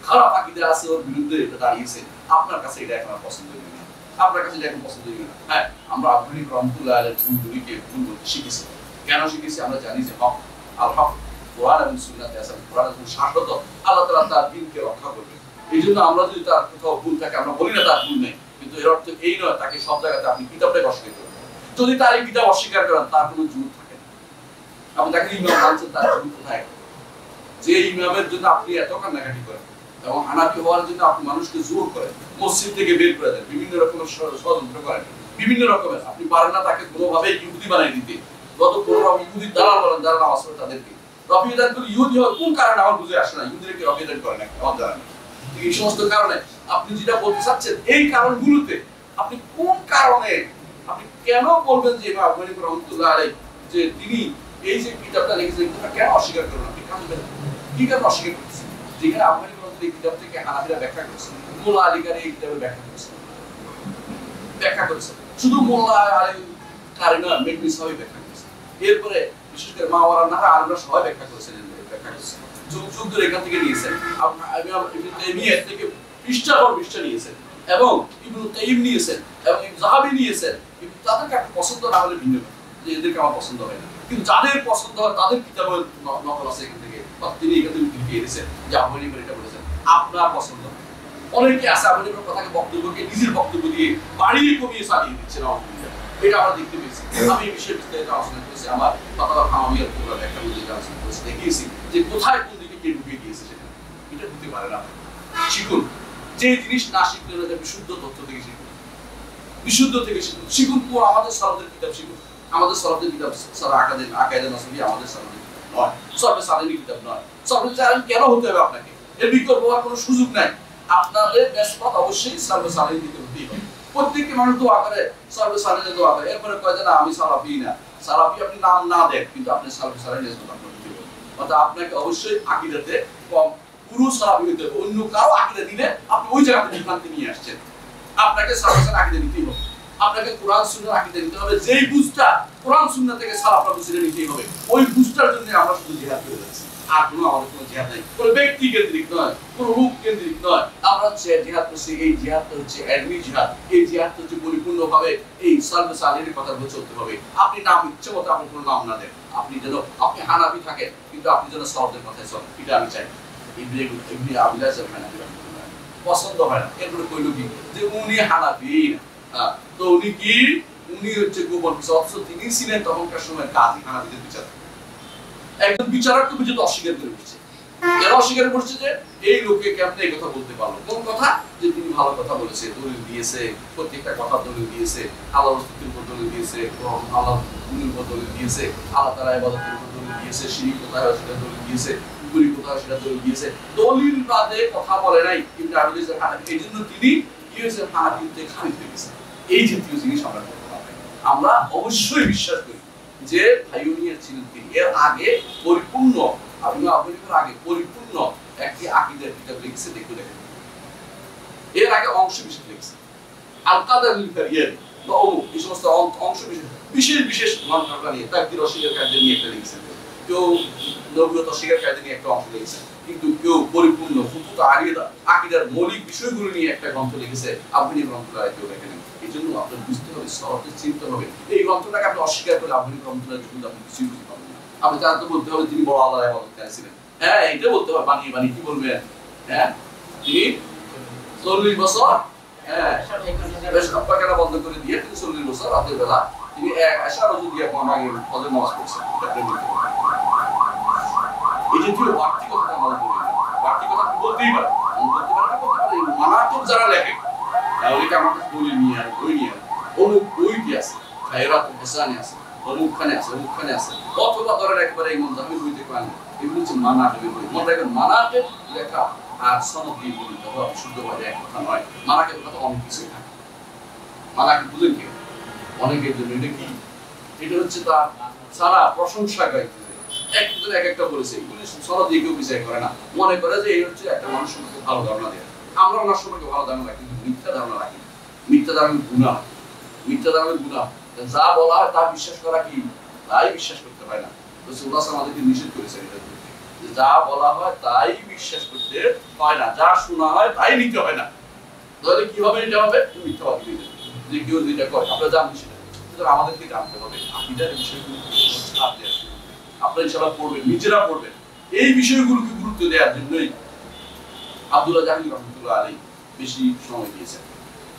খারাপ আকীদা আছে ওর বিরুদ্ধে এটা দাঁড়িয়েছে, আপনার কাছে এটা এখন পছন্দ হয়ে না, আপনার কাছে এটা এখন পছন্দ হয়ে না। হ্যাঁ, আমরা আবু হানিফা রহমতুল্লাহ আলাইহি ভুলগুলিকে ভুল বলতে শিখেছি। কেন শিখেছি? আমরা জানি যে হক আল হক কোরআন এবং সুন্নাতে আছে, কোরআন এবং শাশ্বত, আল্লাহ তাআলা তার দ্বীনকে রক্ষা করবে। এই জন্য আমরা যদি তার কোথাও ভুল থাকে আমরা বলি না তার ভুল নেই, কিন্তু এর অর্থ এই নয় তাকে সব জায়গাতে আপনি কিতাবটাকে অস্বীকার করবেন। যদি তার এই কিতাব অস্বীকার করেন তার কোনো জুত থাকে না। আপনি তাকে ইমাম মানছেন, তার জুত কোথায়? যে ইমামের জন্য আপনি এত কান্নাকাটি করেন এবং হানাফি হওয়ার জন্য আপনি মানুষকে জোর করেন, মসজিদ থেকে বের করে দেন, বিভিন্ন রকমের ষড়যন্ত্র করেন, বিভিন্ন রকমের, আপনি পারেন না তাকে কোনোভাবে ইহুদি বানিয়ে দিতে। গত 15 ইহুদি দালাল বলেন যারা নামাজ পড়ে তাদেরকে রফিদান করে ইহুদি হয় কোন কারণে আমার বুঝে আসে না, ইহুদিদেরকে রফিদান করে না আমার জানা নেই। এই সমস্ত কারণে আপনি যেটা বলতে চাচ্ছেন এই কারণগুলোতে আপনি কোন কারণে আপনি কেন বলবেন যে ইমাম আবু হানিফা রহমতুল্লাহ আলাইহি যে তিনি এই যে কিতাবটা লিখেছেন এটা কেন অস্বীকার করবেন? আপনি কি কারণে অস্বীকার করতেছেন? যেখানে আবু হানিফা রহমতুল্লাহ এই কিতাব থেকে হানাফিরা ব্যাখ্যা করেছেন, মোল্লা আলী কারি এই কিতাবের ব্যাখ্যা করেছেন, শুধু মোল্লা আলী কারি না মেঘনি সবাই ব্যাখ্যা করেছেন। এরপরে বিশেষ করে মাওয়ারা নাহা আলমরা সবাই ব্যাখ্যা করেছেন, ব্যাখ্যা করেছেন, যুগ যুগ ধরে এখান থেকে নিয়েছেন। ইবনে তাইমিয়া থেকে পৃষ্ঠা পর পৃষ্ঠা নিয়েছেন, এবং ইবনে কাইয়িম নিয়েছেন, এবং যাহাবি নিয়েছেন। কিন্তু তাদেরকে পছন্দ না হলে ভিন্ন, যে এদেরকে আমার পছন্দ হয় না, কিন্তু যাদের পছন্দ হয় তাদের কিতাবের নকল আছে এখান থেকে, তিনি এখান থেকে লিখে দিয়েছেন যে আবু হানিফা এটা বলেছেন, আপনার পছন্দ হয়। অনেকে আছে আবু হানিফার কথাকে বক্তব্যকে নিজের বক্তব্য দিয়ে বাড়িয়ে কমিয়ে চালিয়ে দিচ্ছেন, এটা আমরা দেখতে পেয়েছি। আমি এই বিষয়ে বিস্তারিত আলোচনা করেছি, আমার ফাতাওয়া হামামিয়ার পুরো একটা বুঝে আলোচনা করেছি, দেখিয়েছি যে কোথায় কোন দিকে কে ঢুকিয়ে দিয়েছে সেটা। এটা হতে পারে না। শিখুন, যে জিনিস না শিখলে না বিশুদ্ধ তথ্য থেকে শিখুন, বিশুদ্ধ থেকে শিখুন। শিখুন আমাদের সালাদের কিতাব শিখুন, আমাদের সালাদের কিতাব সারা আকায়েদে নাসবি আমাদের সালাদের কিতাব নয়, সরবে সালানি কিতাব নয়। সরবে সালানি কেন হতে হবে আপনাকে? এর বিকল্প হওয়ার কোনো সুযোগ নাই। আপনাদের বেশপথ অবশ্যই সরবে সালানি দিতে হতেই হবে। প্রত্যেকটি মানুষ দোয়া করে, সরবে সালানি দোয়া করে, এরপরে কয় যে না আমি সালাফি না। সালাফি আপনি নাম না দেন, কিন্তু আপনি সরবে সালানি নিয়ে আপনার দিতে হবে। অর্থাৎ আপনাকে অবশ্যই আকীদাতে কম পুরো সালাফি হতে হবে। অন্য কারো আকীদা দিলে আপনি ওই জায়গাতে বিভ্রান্তি নিয়ে আসছেন। আপনাকে সালাফের আকীদা নিতেই হবে, আপনাকে কোরআন সুন্নাহর আকীদা নিতে হবে। যেই বুঝটা কোরআন সুন্নাহ থেকে সালাফরা বুঝে নিতেই হবে, ওই বুঝটার জন্য আমরা শুধু জিহাদ করে যাচ্ছি, আর কোনো আমাদের কোনো জিহাদ নাই। কোনো ব্যক্তি কেন্দ্রিক নয়, কোনো রূপ কেন্দ্রিক নয়। আমরা জিহাদ করছি, এই জিহাদটা হচ্ছে এলমি জিহাদ। এই জিহাদটা হচ্ছে পরিপূর্ণভাবে এই সালবে সালের কথা বলে চলতে হবে। আপনি নাম ইচ্ছে মতো আপনি কোনো নাম না দেন, আপনি যেন আপনি হানাফি থাকেন, কিন্তু আপনি যেন সালাফদের কথায় চলেন, এটা আমি চাই। ইবনে আবিলাস হানাফি পছন্দ হয় না। এরপরে কইল কি যে উনি হানাফি না, তো উনি কি, উনি হচ্ছে গোপন বিচারক, অথচ তিনি ছিলেন তখনকার সময় কাজী, হানাফিদের বিচারক। একজন বিচারককে বুঝে তো অস্বীকার করে দিচ্ছে। কেন অস্বীকার করছে? যে এই লোকে কেমনে এই কথা বলতে পারলো? কোন কথা? যে তিনি ভালো কথা বলেছে, দলিল দিয়েছে, প্রত্যেকটা কথা দলিল দিয়েছে, আল্লাহর অস্তিত্বের উপর দলিল দিয়েছে, আল্লাহর গুণের উপর দলিল দিয়েছে, আল্লাহ তাআলার ইবাদতের উপর দলিল দিয়েছে, শিরক কোথায় হয় সেটা দলিল দিয়েছে, কুফরি কোথায় সেটা দলিল দিয়েছে। দলিল বাদে কথা বলে নাই। কিন্তু আমি বলেছি এই জন্য তিনি কি হয়েছে, হানাফিতে খারিজ হয়ে গেছে। এই জাতীয় জিনিস আমরা করতে পারি। আমরা অবশ্যই বিশ্বাস করি যে পাইওনিয়ার ছিলেন তিনি। এর আগে পরিপূর্ণ, আবু হানিফার আগে পরিপূর্ণ একটি আকীদার কিতাব লিখেছে দেখতে দেখেন। এর আগে অংশ বিশেষ লিখেছে, আল কাদার লিখারিয়ার বা অমুক এই সমস্ত অংশ বিশেষ বিশেষ ঘটনা নিয়ে তাকদীর অস্বীকার কার্য নিয়ে একটা লিখেছেন, কেউ নবুয়ত অস্বীকার কার্য নিয়ে একটা অংশ লিখেছেন, কিন্তু কেউ পরিপূর্ণ হুকুক আকীদার মৌলিক বিষয়গুলো নিয়ে একটা গ্রন্থ লিখেছে। আপনি গ্রন্থটা কেউ লেখেন। এই জন্য আপনার বুঝতে হবে, সহজে চিনতে হবে, এই গ্রন্থটাকে আপনি অস্বীকার করে আপনি গ্রন্থটা কিন্তু আপনি কিছুই বুঝতে পারবেন না। আপনি তার তো বলতে হবে তিনি বড় আল্লাহর ইবাদতকারী ছিলেন, হ্যাঁ এটা বলতে হবে, বানিয়ে বানিয়ে কি বলবেন, হ্যাঁ তিনি 40 বছর পেশাব পায়খানা বন্ধ করে দিয়ে তিনি 40 বছর রাতের বেলা তিনি এশা রজু দিয়ে আমাকে ফজর নামাজ পড়ছেন। এই যে তুই বাড়তি কথা আমাদের বলি, বাড়তি কথা বলতেই পারে, বলতে পারে না, বলতে পারে মানাতুব যারা লেখে তাহলে কি আমার কাছে দলিল নিয়ে আর বই নিয়ে অমুক বই কি আছে, খায়রাত হোসেনে আছে, অমুকখানে আছে, অমুকখানে আছে, অথবা ধরেন একবারে ইমাম জামি বইতে পারেন, এগুলো হচ্ছে মানাতুবের বই। মনে রাখবেন মানাতুব লেখা আর সনদ দিয়ে বলি তখন শুদ্ধভাবে এক কথা নয়। মানাতুবের কথা অনেক কিছুই থাকে। মানাতুব বুঝেন কি? অনেকের জন্য এটা কি, এটা হচ্ছে তার সারা প্রশংসা গাইতে একজন এক একটা বলেছে, এগুলো সনদ দিয়ে কেউ বিচার করে না, মনে করে যে এই হচ্ছে একটা মানুষ সম্পর্কে ভালো ধারণা দেয়। আমরা ওনার সম্পর্কে ভালো ধারণা রাখি, কিন্তু মিথ্যা ধারণা রাখি। মিথ্যা ধারণা গুনাহ, মিথ্যা ধারণা গুনাহ। যা বলা হয় তা বিশ্বাস করা কি, তাই বিশ্বাস করতে হয় না। রাসূলুল্লাহ আমাদেরকে নিষেধ করেছেন এটা, যে যা বলা হয় তাই বিশ্বাস করতে হয় না, যা শোনা হয় তাই নিতে হয় না। তাহলে কি হবে, এটা হবে মিথ্যাবাদী হয়ে যাবে। যে কেউ যেটা করে আমরা জানি সেটা, সুতরাং আমাদেরকে জানতে হবে আকীদার বিষয়গুলো। আপনারা ইনশাআল্লাহ পড়বেন, নিজেরা পড়বেন, এই বিষয়গুলোকে গুরুত্ব দেওয়ার জন্যই আব্দুল্লাহ জাহাঙ্গীর রহমাতুল্লাহ আলাইহি বেশি সময় দিয়েছেন।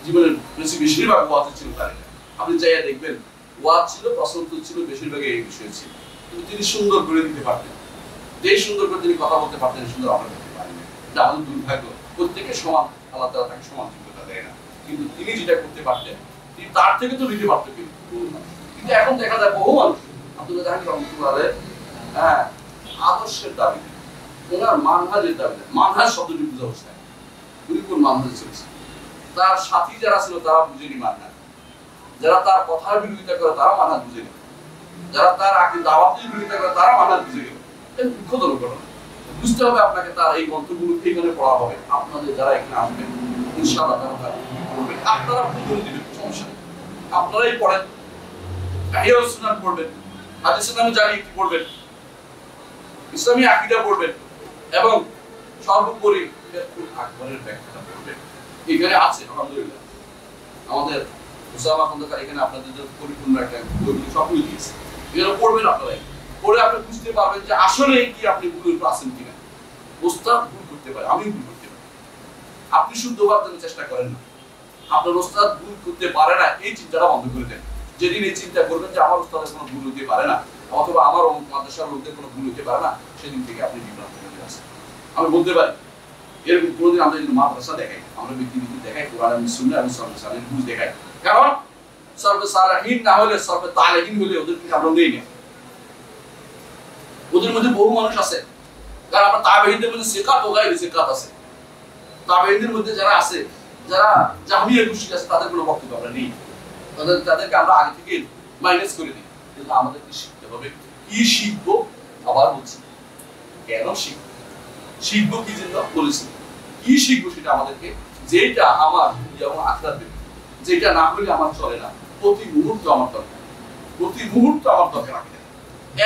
জীবনের বেশিরভাগ ওয়াজ ছিল তার এটা। আপনি চাইয়া দেখবেন ওয়াজ ছিল, প্রশ্ন উত্তর ছিল, বেশিরভাগ এই বিষয় ছিল। কিন্তু তিনি সুন্দর করে দিতে পারতেন, যেই সুন্দর করে তিনি কথা বলতে পারতেন সুন্দর আমরা করতে পারি না। এটা আমাদের দুর্ভাগ্য। প্রত্যেকে সমান, আল্লাহ তাআলা তাকে সমান যোগ্যতা দেয় না, কিন্তু তিনি যেটা করতে পারতেন তিনি তার থেকে তো নিতে পারতেন। কিন্তু এখন দেখা যায় বহু মানুষ আব্দুল্লাহ জাহাঙ্গীর রহমাতুল্লাহ আলাইহি আদর্শের দাবিতে, ওনার মানহাজের দাবিতে, মানহাজ শব্দটি বুঝা হচ্ছে না, উনি কোন মানহাজে চলছে, তার সাথী যারা ছিল তারা বুঝেনি মানহাজ, যারা তার কথার বিরোধিতা করে তারা মানহাজ বুঝেনি, যারা তার দাওয়াতের বিরোধিতা করে তারা মানহাজ বুঝে গেল। এটা দুঃখজনক ঘটনা। বুঝতে হবে আপনাকে, তার এই গ্রন্থগুলো এখানে পড়া হবে, আপনাদের যারা এখানে আসবেন ইনশাআল্লাহ তারা পড়বেন, আপনারা বুঝে দিবেন, সমস্যা নেই, আপনারাই পড়েন, ইহা সুন্নাত পড়বেন, হাদিস নামে জানি কি পড়বেন, ইসলামী আকীদা পড়বেন, এবং সর্বোপরি ফিকহুল আকবরের ব্যাখ্যাটা পড়বেন। এখানে আছে আলহামদুলিল্লাহ আমাদের উসামা খন্দকার এখানে আপনাদের জন্য পরিপূর্ণ একটা বই সবই দিয়েছে। এগুলো পড়বেন আপনারা, পড়ে আপনি বুঝতে পারবেন যে আসলে কি আপনি ভুলের উপর আছেন কিনা। ওস্তাদ ভুল করতে পারে, আমি ভুল করতে পারি, আপনি শুদ্ধ হওয়ার জন্য চেষ্টা করেন না, আপনার ওস্তাদ ভুল করতে পারে না এই চিন্তাটা বন্ধ করে দেন। যেদিন এই চিন্তা করবেন যে আমার ওস্তাদের কোনো ভুল হতে পারে না, অথবা আমার মাদ্রাসার লোকদের কোনো ভুল হতে পারে না, সেদিন থেকে আপনি বিভ্রান্ত হয়ে আসেন। আমি বলতে পারি এরকম কোনোদিন আমরা যদি মাদ্রাসা দেখাই, আমরা ব্যক্তিবিধি দেখাই, কোরআন এবং সুন্নাহ এবং সর্বসাধারণ বুঝ দেখাই, কারণ সর্বসাধারণ না হলে সর্ব তালেহীন হলে ওদেরকে আমরা নেই না। ওদের মধ্যে বহু মানুষ আছে, কারণ আমরা তাবেঈনদের মধ্যে সিকাত ও গায়রু সিকাত আছে। তাবেঈনদের মধ্যে যারা আছে, যারা জাহমিয়া গোষ্ঠী আছে, তাদের কোনো বক্তব্য আমরা নেই, তাদেরকে আমরা আগে থেকে মাইনাস করে দিই। কিন্তু আমাদেরকে শিখতে হবে, কি শিখবো, আবার বলছি কেন শিখবো, শিখবো কি জন্য বলেছি, কি শিখবো সেটা আমাদেরকে, যেটা আমার যেমন আখরাত দেবে, যেটা না হলে আমার চলে না, প্রতি মুহূর্ত আমার দরকার, প্রতি মুহূর্ত আমার দরকার রাখে।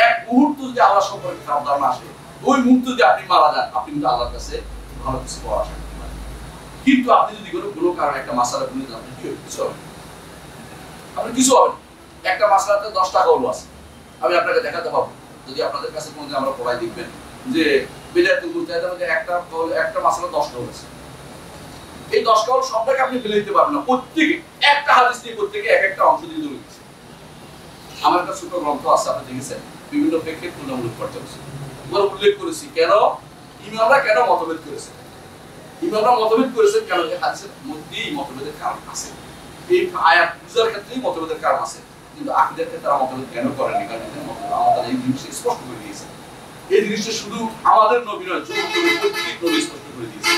এক মুহূর্ত যদি আল্লাহ সম্পর্কে খারাপ ধারণা আসে, ওই মুহূর্তে যদি আপনি মারা যান, আপনি কিন্তু আল্লাহর কাছে ভালো কিছু পাওয়া আশা করতে পারেন। কিন্তু আপনি যদি কোনো কারণে একটা মাসালা ভুলে যান, আপনি কিছু হবে, আপনি কিছু হবে না। একটা মাসলাতে 10টা কওল আছে, আমি আপনাকে দেখাতে পাবো, যদি আপনাদের কাছে কোনদিন আমরা পড়াই দেখবেন যে বিদায়াতুল মুজতাহিদের মধ্যে একটা মাসলা 10 কওল আছে। এই 10 কওল সবটাকে আপনি ফেলে দিতে পারবেন না, প্রত্যেকে একটা হাদিস নিয়ে প্রত্যেকে এক একটা অংশ দিয়ে ধরে দিচ্ছে। আমার একটা ছোট গ্রন্থ আছে, আপনি দেখেছেন, বিভিন্ন ফিকহের তুলনামূলক পর্যালোচনা, আমরা উল্লেখ করেছি কেন ইমামরা কেন মতভেদ করেছেন, ইমামরা মতভেদ করেছেন কেন, এই হাদিসের মধ্যেই মতভেদের কারণ আছে, এই আয়াত বুঝার ক্ষেত্রেই মতভেদের কারণ আছে, কিন্তু আকীদার ক্ষেত্রে তারা মতভেদ কেন করেনি, কারণ এখানে আমাদের এই জিনিসটা স্পষ্ট করে দিয়েছে। এই জিনিসটা শুধু আমাদের নবী নয়, প্রত্যেক নবী স্পষ্ট করে দিয়েছে।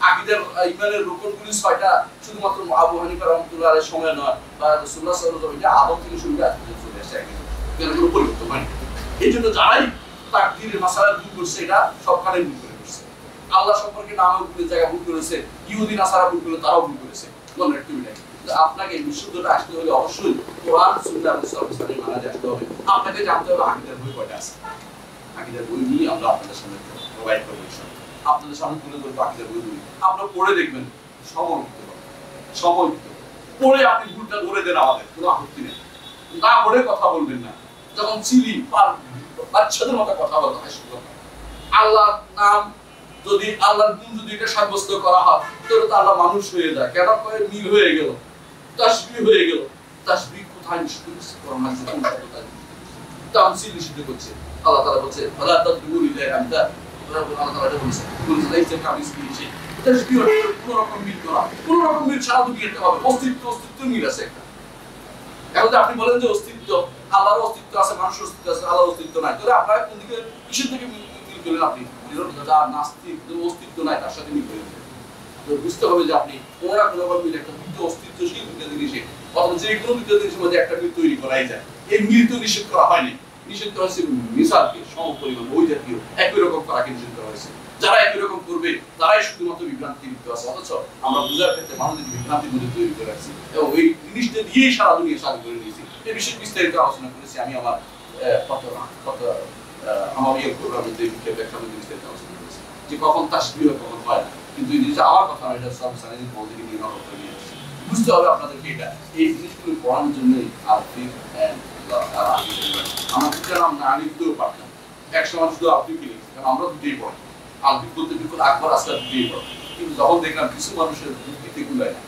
আকীদার ঈমানের রুকনগুলি 6টা, শুধুমাত্র আবু হানিফা রাহমাতুল্লাহ আলাইহির সময় নয়, বা রাসূলুল্লাহ সাল্লাল্লাহু আলাইহি ওয়াসাল্লাম আদম থেকে শুরু করে আজ পর্যন্ত চলে আসছে, এখানে কোনো পরিবর্তন হয়নি। এই জন্য যারাই তাকদীরের মাসালা ভুল করছে, এটা সবখানে ভুল করে করছে। আল্লাহ সম্পর্কে নামে ভুল জায়গা ভুল করেছে, ইহুদি নাসারা ভুল করে, তারাও ভুল করেছে। মনে রাখতে হবে আপনাকে বিশুদ্ধতা আসতে হলে অবশ্যই কোরআন সুন্নাহ অনুসারে মানা আসতে হবে। আপনাকে জানতে হবে আকীদার বই কয়টা আছে। আকীদার বই নিয়ে আমরা আপনাদের সামনে প্রোভাইড করব, আপনাদের সামনে তুলে ধরবো আকীদার বইগুলি। আপনারা পড়ে দেখবেন, সময় দিতে হবে, সময় দিতে হবে। পড়ে আপনি ভুলটা ধরে দেন, আমাদের কোনো আপত্তি নেই। না পড়ে কথা বলবেন না। যখন চিলি বাচ্চাদের মতো কথা বলতে হয়, আল্লাহর নাম যদি, আল্লাহর গুণ যদি এটা সাব্যস্ত করা হয়, তাহলে তো আল্লাহ মানুষ হয়ে যায়। কেন করে মিল হয়ে গেল, তাসবিহ হয়ে গেল। তাসবিহ কোথায় নিষিদ্ধ করছে? কোরআন হাদিসে কোন শব্দটা তামসিল নিষিদ্ধ করছে? আল্লাহ তাআলা বলছে ফালা তাদরুল ইলাহি আনতা, আল্লাহ তাআলা এটা বলেছে লাইসা কামিসলিহি শাই। তাসবিহ কোন রকম মিল করা, কোন রকম মিল সারা দুনিয়াতে হবে। অস্তিত্ব মিল আছে একটা। এখন আপনি বলেন যে অস্তিত্ব, আল্লাহর অস্তিত্ব আছে, মানুষের অস্তিত্ব আছে, আল্লাহর অস্তিত্ব নাই, তাহলে আপনারা কোন দিকে, কিসের থেকে মিল করেন? আপনি যার নাস্তিক, অস্তিত্ব নাই, তার সাথে মিল করেন। তো বুঝতে হবে যে আপনি কোনো না কোনো ভাবে একটা দ্বিতীয় অস্তিত্বশীল দ্বিতীয় জিনিসে, অথবা যে কোনো দ্বিতীয় জিনিসের মধ্যে একটা মিল তৈরি করাই যায়। এই মিল তো নিষেধ করা হয়নি, নিষেধ করা হয়েছে মিসালকে সমপরিমাণ ওই জাতীয় একই রকম করাকে নিষেধ করা হয়েছে। যারা একই রকম করবে তারাই শুধুমাত্র বিভ্রান্তি লিপ্ত আছে। অথচ আমরা বোঝার ক্ষেত্রে মানুষের বিভ্রান্তির মধ্যে তৈরি করে রাখছি এবং ওই জিনিসটা দিয়েই সারা দুনিয়া সারা করে নিয়েছি। এই বিষয়ে বিস্তারিত আলোচনা করেছি আমি আমার বিস্তারিত আলোচনা করেছি যে কখন তাসবিহ কখন হয় না। কিন্তু এই জিনিসটা আমার কথা নয়, এটা সব সাইন্টিফিক পদ্ধতি নিয়ে নকল নিয়ে আসছে। বুঝতে হবে আপনাদেরকে এটা, এই জিনিসগুলো পড়ানোর জন্যই আলফিক আমার দুটার নাম না লিখতেও পারতাম। এক সময় শুধু আলফিক লিখছি, কারণ আমরা দুটোই পড়ি। আলফিক বলতে বিকুল আকবর আসলে দুটোই পড়ি। কিন্তু যখন দেখলাম কিছু মানুষের বুদ্ধিতে গুলায় না,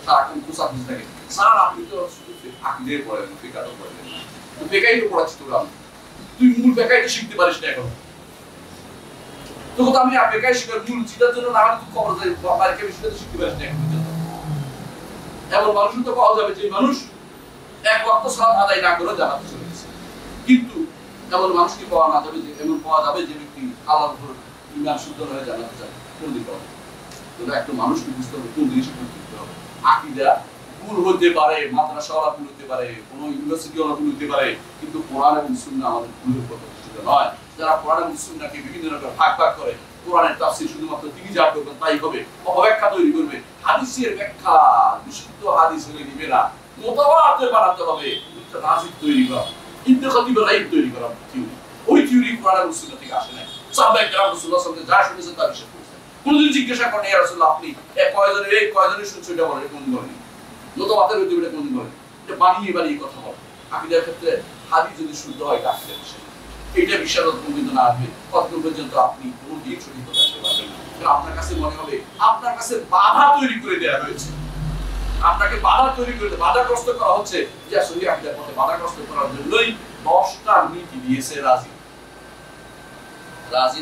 সারাক্ষণ কুসা খুঁজে থাকে, স্যার আপনি তো শুধু আকিদের পড়েন, ফিকারও পড়েন না, তো বেকাই তো পড়াচ্ছি তোরা, তুই মূল বেকাইটা শিখতে পারিস না এখন। তখন আমি বেকাই শিখার মূল চিন্তার জন্য না হলে তুই খবর যাই বাড়িকে বিষয়টা শিখতে পারিস না এখন। এমন মানুষও তো পাওয়া যাবে যে মানুষ এক ওয়াক্ত সালাত আদায় না করে জান্নাতে চলে গেছে। কিন্তু এমন মানুষকে পাওয়া না যাবে যে, এমন পাওয়া যাবে যে ব্যক্তি আল্লাহর উপর ঈমান শুদ্ধ হয়ে জান্নাতে যাবে, কোনদিন পাওয়া যাবে। তাহলে একটা মানুষকে বুঝতে হবে কোন জিনিসটা করতে হবে। আকীদা ভুল হতে পারে, মাদ্রাসাওয়ালা ভুল হতে পারে, কোন ইউনিভার্সিটিওয়ালা ভুল হতে পারে, কিন্তু কোরআন এবং সুন্নাহ আমাদের ভুলের উপর প্রতিষ্ঠিত নয়। যারা কোরআন এবং সুন্নাহকে বিভিন্ন রকম ভাগ করে, কোরআনের তাফসীর শুধুমাত্র তিনি যা করবেন তাই হবে, অপব্যাখ্যা তৈরি করবে, হাদিসের ব্যাখ্যা বিশুদ্ধ হাদিস হলে নিবে না, মুতাওয়াতির বানাতে হবে, একটা রাজিক তৈরি করা, ইবনে খাতিব রাইব তৈরি করা থিওরি। ওই থিওরি কোরআন এবং সুন্নাহ থেকে আসে না। সাহাবায়ে কেরাম রাসূলুল্লাহ সাল্লাল্লাহু আলাইহি ওয়াসাল্লাম যা শুনেছেন তা বিশ্বাস করেছেন। কোনদিন জিজ্ঞাসা করেন ইয়া রাসূলুল্লাহ আপনি কয়জনের শুনছেন এটা বলেন, কোন বলেন মুতাওয়াতির হইতে এটা কোন বলেন, এটা বানিয়ে কথা বলে। আকীদার ক্ষেত্রে হাদিস যদি শুদ্ধ হয় এটা আকীদার বিষয়, এটা বিশ্বাস কিন্তু না আসবে কতক্ষণ পর্যন্ত আপনি কোনো দিন সঠিক কথা বলতে পারবেন না। কারণ আপনার কাছে মনে হবে আপনার কাছে বাধা তৈরি করে দেওয়া হয়েছে, আপনাকে বাধা তৈরি করে, বাধাগ্রস্ত করা হচ্ছে। যে আসলে আকীদার পথে বাধাগ্রস্ত করার জন্যই 10টা নীতি দিয়েছে রাজি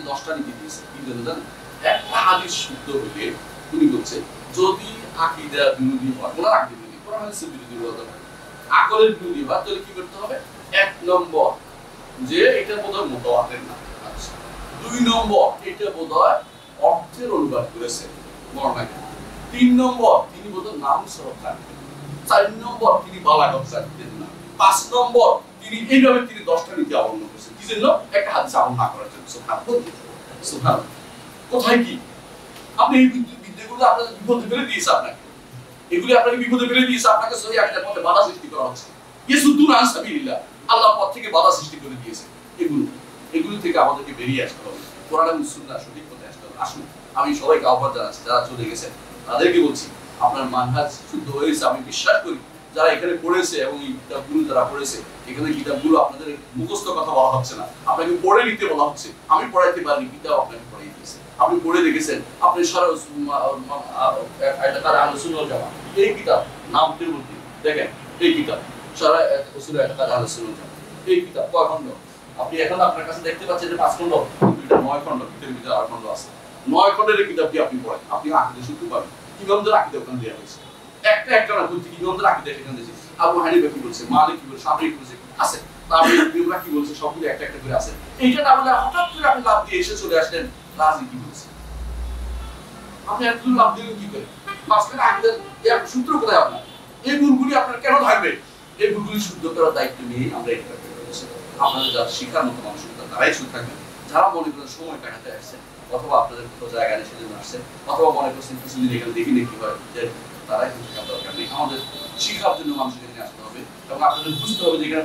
10টা নীতি দিয়েছে। কি জানেন? একটা হাদিস শুদ্ধ হলে উনি বলছে যদি আকীদা বিরোধী হয়, কোন আকীদা বিরোধী, কোরআন হাদিসের বিরোধী হতে পারে, আকলের বিরোধী হয়, তাহলে কি করতে হবে? 1 নম্বর যে এটা বোধহয় মুতাওয়াতির না। আচ্ছা, 2 নম্বর এটা বোধহয় অর্থের অনুবাদ করেছে বর্ণনাকে। 3 নম্বর তিনি বোধহয় নাম সরব জানতেন। 4 নম্বর তিনি বালাগত জানতেন না। 5 নম্বর তিনি এইভাবে তিনি 10টা নীতি অবলম্বন করেছেন। কি জন্য? একটা হাদিস আমল না করার জন্য। সুবহানাল্লাহ। কোথায় কি আপনি এই বিদ্যাগুলো আপনার বিপদে ফেলে দিয়েছে, আপনাকে এগুলি আপনাকে বিপদে ফেলে দিয়েছে, আপনাকে সহি আকীদার পথে বাধা সৃষ্টি করা হচ্ছে। ইয়াসুদ্দুন আন সাবিলিল্লাহ, আল্লাহর পথ থেকে বাধা সৃষ্টি করে দিয়েছে। এগুলো থেকে আমাদেরকে বেরিয়ে আসতে হবে, কোরআন এবং সুন্নাহ সঠিক পথে আসতে হবে। আসুন, আমি সবাইকে আহ্বান জানাচ্ছি, যারা চলে গেছেন তাদেরকে বলছি আপনার মানহাজ শুদ্ধ হয়েছে। আমি বিশ্বাস করি যারা এখানে পড়েছে এবং এই কিতাবগুলো যারা পড়েছে, এখানে কিতাবগুলো আপনাদের মুখস্থ কথা বলা হচ্ছে না, আপনাকে পড়ে নিতে বলা হচ্ছে। আমি পড়াইতে পারি, কিতাব আপনাকে পড়াই দিয়েছে, আপনি পড়ে দেখেছেন। আপনি সারা আলোচনা জামা এই কিতাব নামটির মধ্যে দেখেন, এই কিতাব সারা আলোচনা জামা এই কিতাব কয় খণ্ড? আপনি এখন আপনার কাছে দেখতে পাচ্ছেন যে 5 খণ্ড, কিন্তু এটা 9 খণ্ড, ভিতরে 8 খণ্ড আছে। 9 খণ্ডের কিতাবটি আপনি পড়েন, আপনি আকীদা শুদ্ধ পাবেন। ইমামদের আকীদা ওখানে দেওয়া হয়েছে, একটা না বলতে ইমামদের আকীদা সেখানে দিয়েছে। আবু হানিফা কি বলছে, মালিক কি বলছে, শাফিঈ কি বলছে আছে, তারপরে ইমামরা কি বলছে, সবগুলো একটা করে আছে। এইটা না বলে হঠাৎ করে আপনি লাভ দিয়ে এসে চলে আসলেন রাজি কি বলছে, আপনি এতদূর লাভ দিলেন কি করে? মাঝখানে আকীদার এর সূত্র কোথায় আপনার? এই ভুলগুলি আপনার কেন থাকবে? এই ভুলগুলি শুদ্ধ করার দায়িত্ব নিয়ে আমরা এটা করেছি। আপনাদের যারা শিখার মতো মানুষ তারাই শুধু থাকবেন, যারা মনে করেন সময় কাটাতে আসছেন অথবা আপনাদের কোথাও জায়গা নেই সেজন্য আসছেন অথবা মনে করছেন কিছুদিন এখানে দেখি কি হয় যে তারাই কিন্তু শেখার দরকার নেই। আমাদের শিক্ষার জন্য মানুষকে এখানে আসতে হবে এবং আপনাদের বুঝতে হবে যে এখানে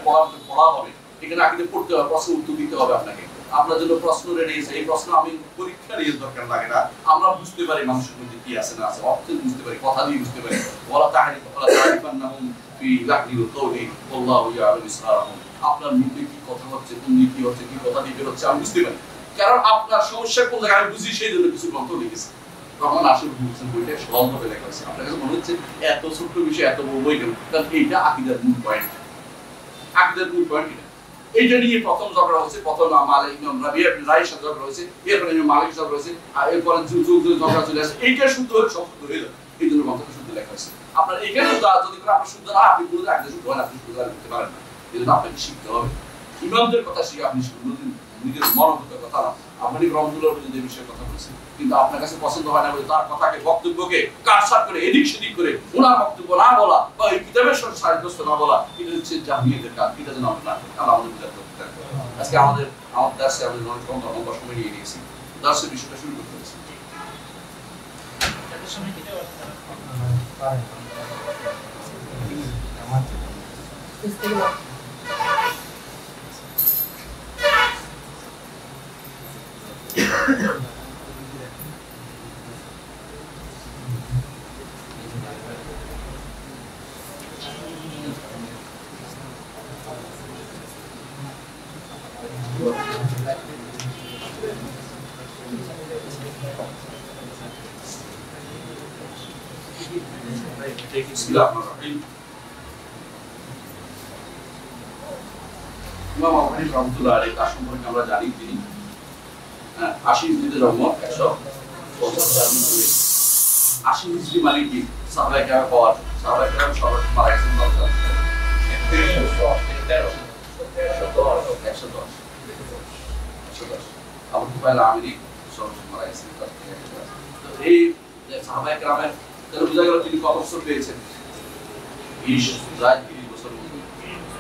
পড়া হবে, এখানে আগে পড়তে হবে, প্রশ্ন উত্তর দিতে হবে আপনাকে। আপনার জন্য প্রশ্ন রেডি আছে, এই প্রশ্ন আমি পরীক্ষা নিয়ে দরকার লাগে না, আমরা বুঝতে পারি মানুষের মধ্যে কি আছে না আছে, অর্থ বুঝতে পারি, কথা দিয়ে বুঝতে পারি। ওয়ালা তারিফান্নাহুম ফি লাহনিল কওলি আল্লাহু ইয়ালামু ইসরারহুম। আপনার মুখে কি কথা হচ্ছে, কোন দিক কি হচ্ছে, কি কথা দিয়ে বের হচ্ছে আমি বুঝতে পারি, কারণ আপনার সমস্যা কোন জায়গায় আমি বুঝি, সেই জন্য কিছু গ্রন্থ লিখেছি। তখন আসলে বুঝছেন বইটা সহজভাবে লেখা হয়েছে। আপনার কাছে মনে হচ্ছে এত ছোট্ট বিষয় এত বড় বই কেন? কারণ এইটা আকীদার মূল পয়েন্ট। আকীদার মূল পয়েন্ট এটা। এইটা নিয়ে প্রথম ঝগড়া হচ্ছে, প্রথম মালিক ইমাম রাবিয়া ইবনে রাইয়ের সাথে ঝগড়া হয়েছে, এরপরে ইমাম মালিক ঝগড়া হয়েছে, আর এরপরে যুগ ঝগড়া চলে আসে। এইটা শুদ্ধ হলে সব শুদ্ধ হয়ে যাবে, এই জন্য গ্রন্থটা শুদ্ধ লেখা হয়েছে। আপনার এখানে যদি করে আপনার শুদ্ধ না, আপনি পুরো আকীদা শুদ্ধ হয়, আপনি শুদ্ধ করতে পারেন না। এই জন্য আপনাকে শিখতে হবে, ইমামদের কথা শিখে আপনি নিজের মনোভূতের কথা না, আপনি গ্রন্থগুলোর যদি বিষয়ের কথা বলছেন কিন্তু আপনার কাছে পছন্দ হয় না বলে তার কথাকে বক্তব্যকে কাটছাঁট করে এদিক সেদিক করে ওনার বক্তব্য না বলা বা এই কিতাবের সাথে সারিগ্রস্ত না বলা, এটা হচ্ছে জাহমিয়াতের কাজ। এটা যেন আমরা না করি, আল্লাহ আমাদের বুঝাতে হবে। আজকে আমাদের দার্সে আমাদের লম্বা সময় নিয়ে নিয়েছি, দার্সের বিষয়টা শুরু করতে হয়েছে। Bismillahirrahmanirrahim. ইমাম আবু হানিফা রাহমাতুল্লাহ আলাইহি তার সম্পর্কে আমরা জানি তিনি 80 হিজরিতে জন্ম, 150 80 হিজরি মানে কি? সাহাবায়ে কেরাম পাওয়ার, সাহাবায়ে কেরাম সবাই মারা গেছেন 110 আবু তুফাইল আমিরি সবাই মারা গেছেন। তো এই সাহাবায়ে কেরামের তাহলে বোঝা গেল তিনি কত বছর পেয়েছেন? 30 বছর।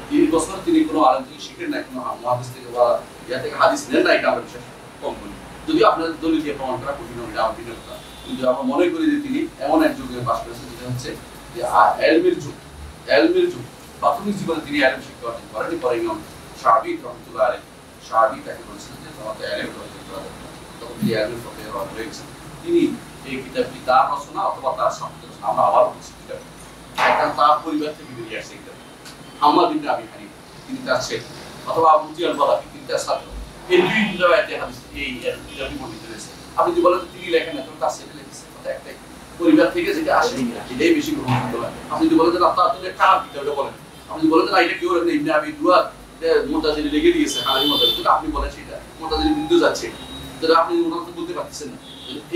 30 বছর তিনি কোনো আলেম থেকে শিখেন না, কোনো মুহাদ্দিস থেকে বা ইয়া থেকে হাদিস নেন না, এটা আমরা বিশ্বাস কম করি। যদি আপনাদের দলিল দিয়ে প্রমাণ করা কঠিন হবে, আমার বিনা কথা। কিন্তু আমরা মনে করি যে তিনি এমন এক যুগে বাস করেছেন যেটা হচ্ছে যে এলমের যুগ। প্রাথমিক জীবনে তিনি এলম শিক্ষা অর্জন করেন। পরে ইমাম শাফিঈ রাহমাতুল্লাহ আলাইহি, শাফিঈ তাকে বলেছিলেন যে তোমাকে এলম অর্জন করা দরকার, তখন তিনি এলমের ফকিহ হয়ে গেছেন। তিনি এই কিতাবটি তার রচনা অথবা তার সামনে আমরা আবার বলছি কিতাব একটা তার পরিবার থেকে বেরিয়ে আসছে। কিতাব হাম্মাদ ইবনে আবি হানিফা তিনি তার ছেলে, অথবা আবু জিয়াল বালাকি তিনি তার ছাত্র। এই দুই রিওয়ায়াতে হাদিস এই কিতাবটি বর্ণিত হয়েছে। আপনি যদি বলেন তিনি লেখেন না, তখন তার ছেলে লিখেছে, কথা একটাই, পরিবার থেকে যেটা আসে এটাই বেশি গ্রহণযোগ্য হয়। আপনি যদি বলেন যে আপনার কার কিতাবটা বলেন, আপনি যদি বলেন যে না এটা কেউ লেখেন ইবনে আবি দুয়াদ মুতাজিলি লিখে দিয়েছে হানাফি মাযহাব, কিন্তু আপনি বলেন সেটা মুতাজিলি বিন্দু যাচ্ছে, যেটা আপনি উনাকে বলতে পারতেছেন না।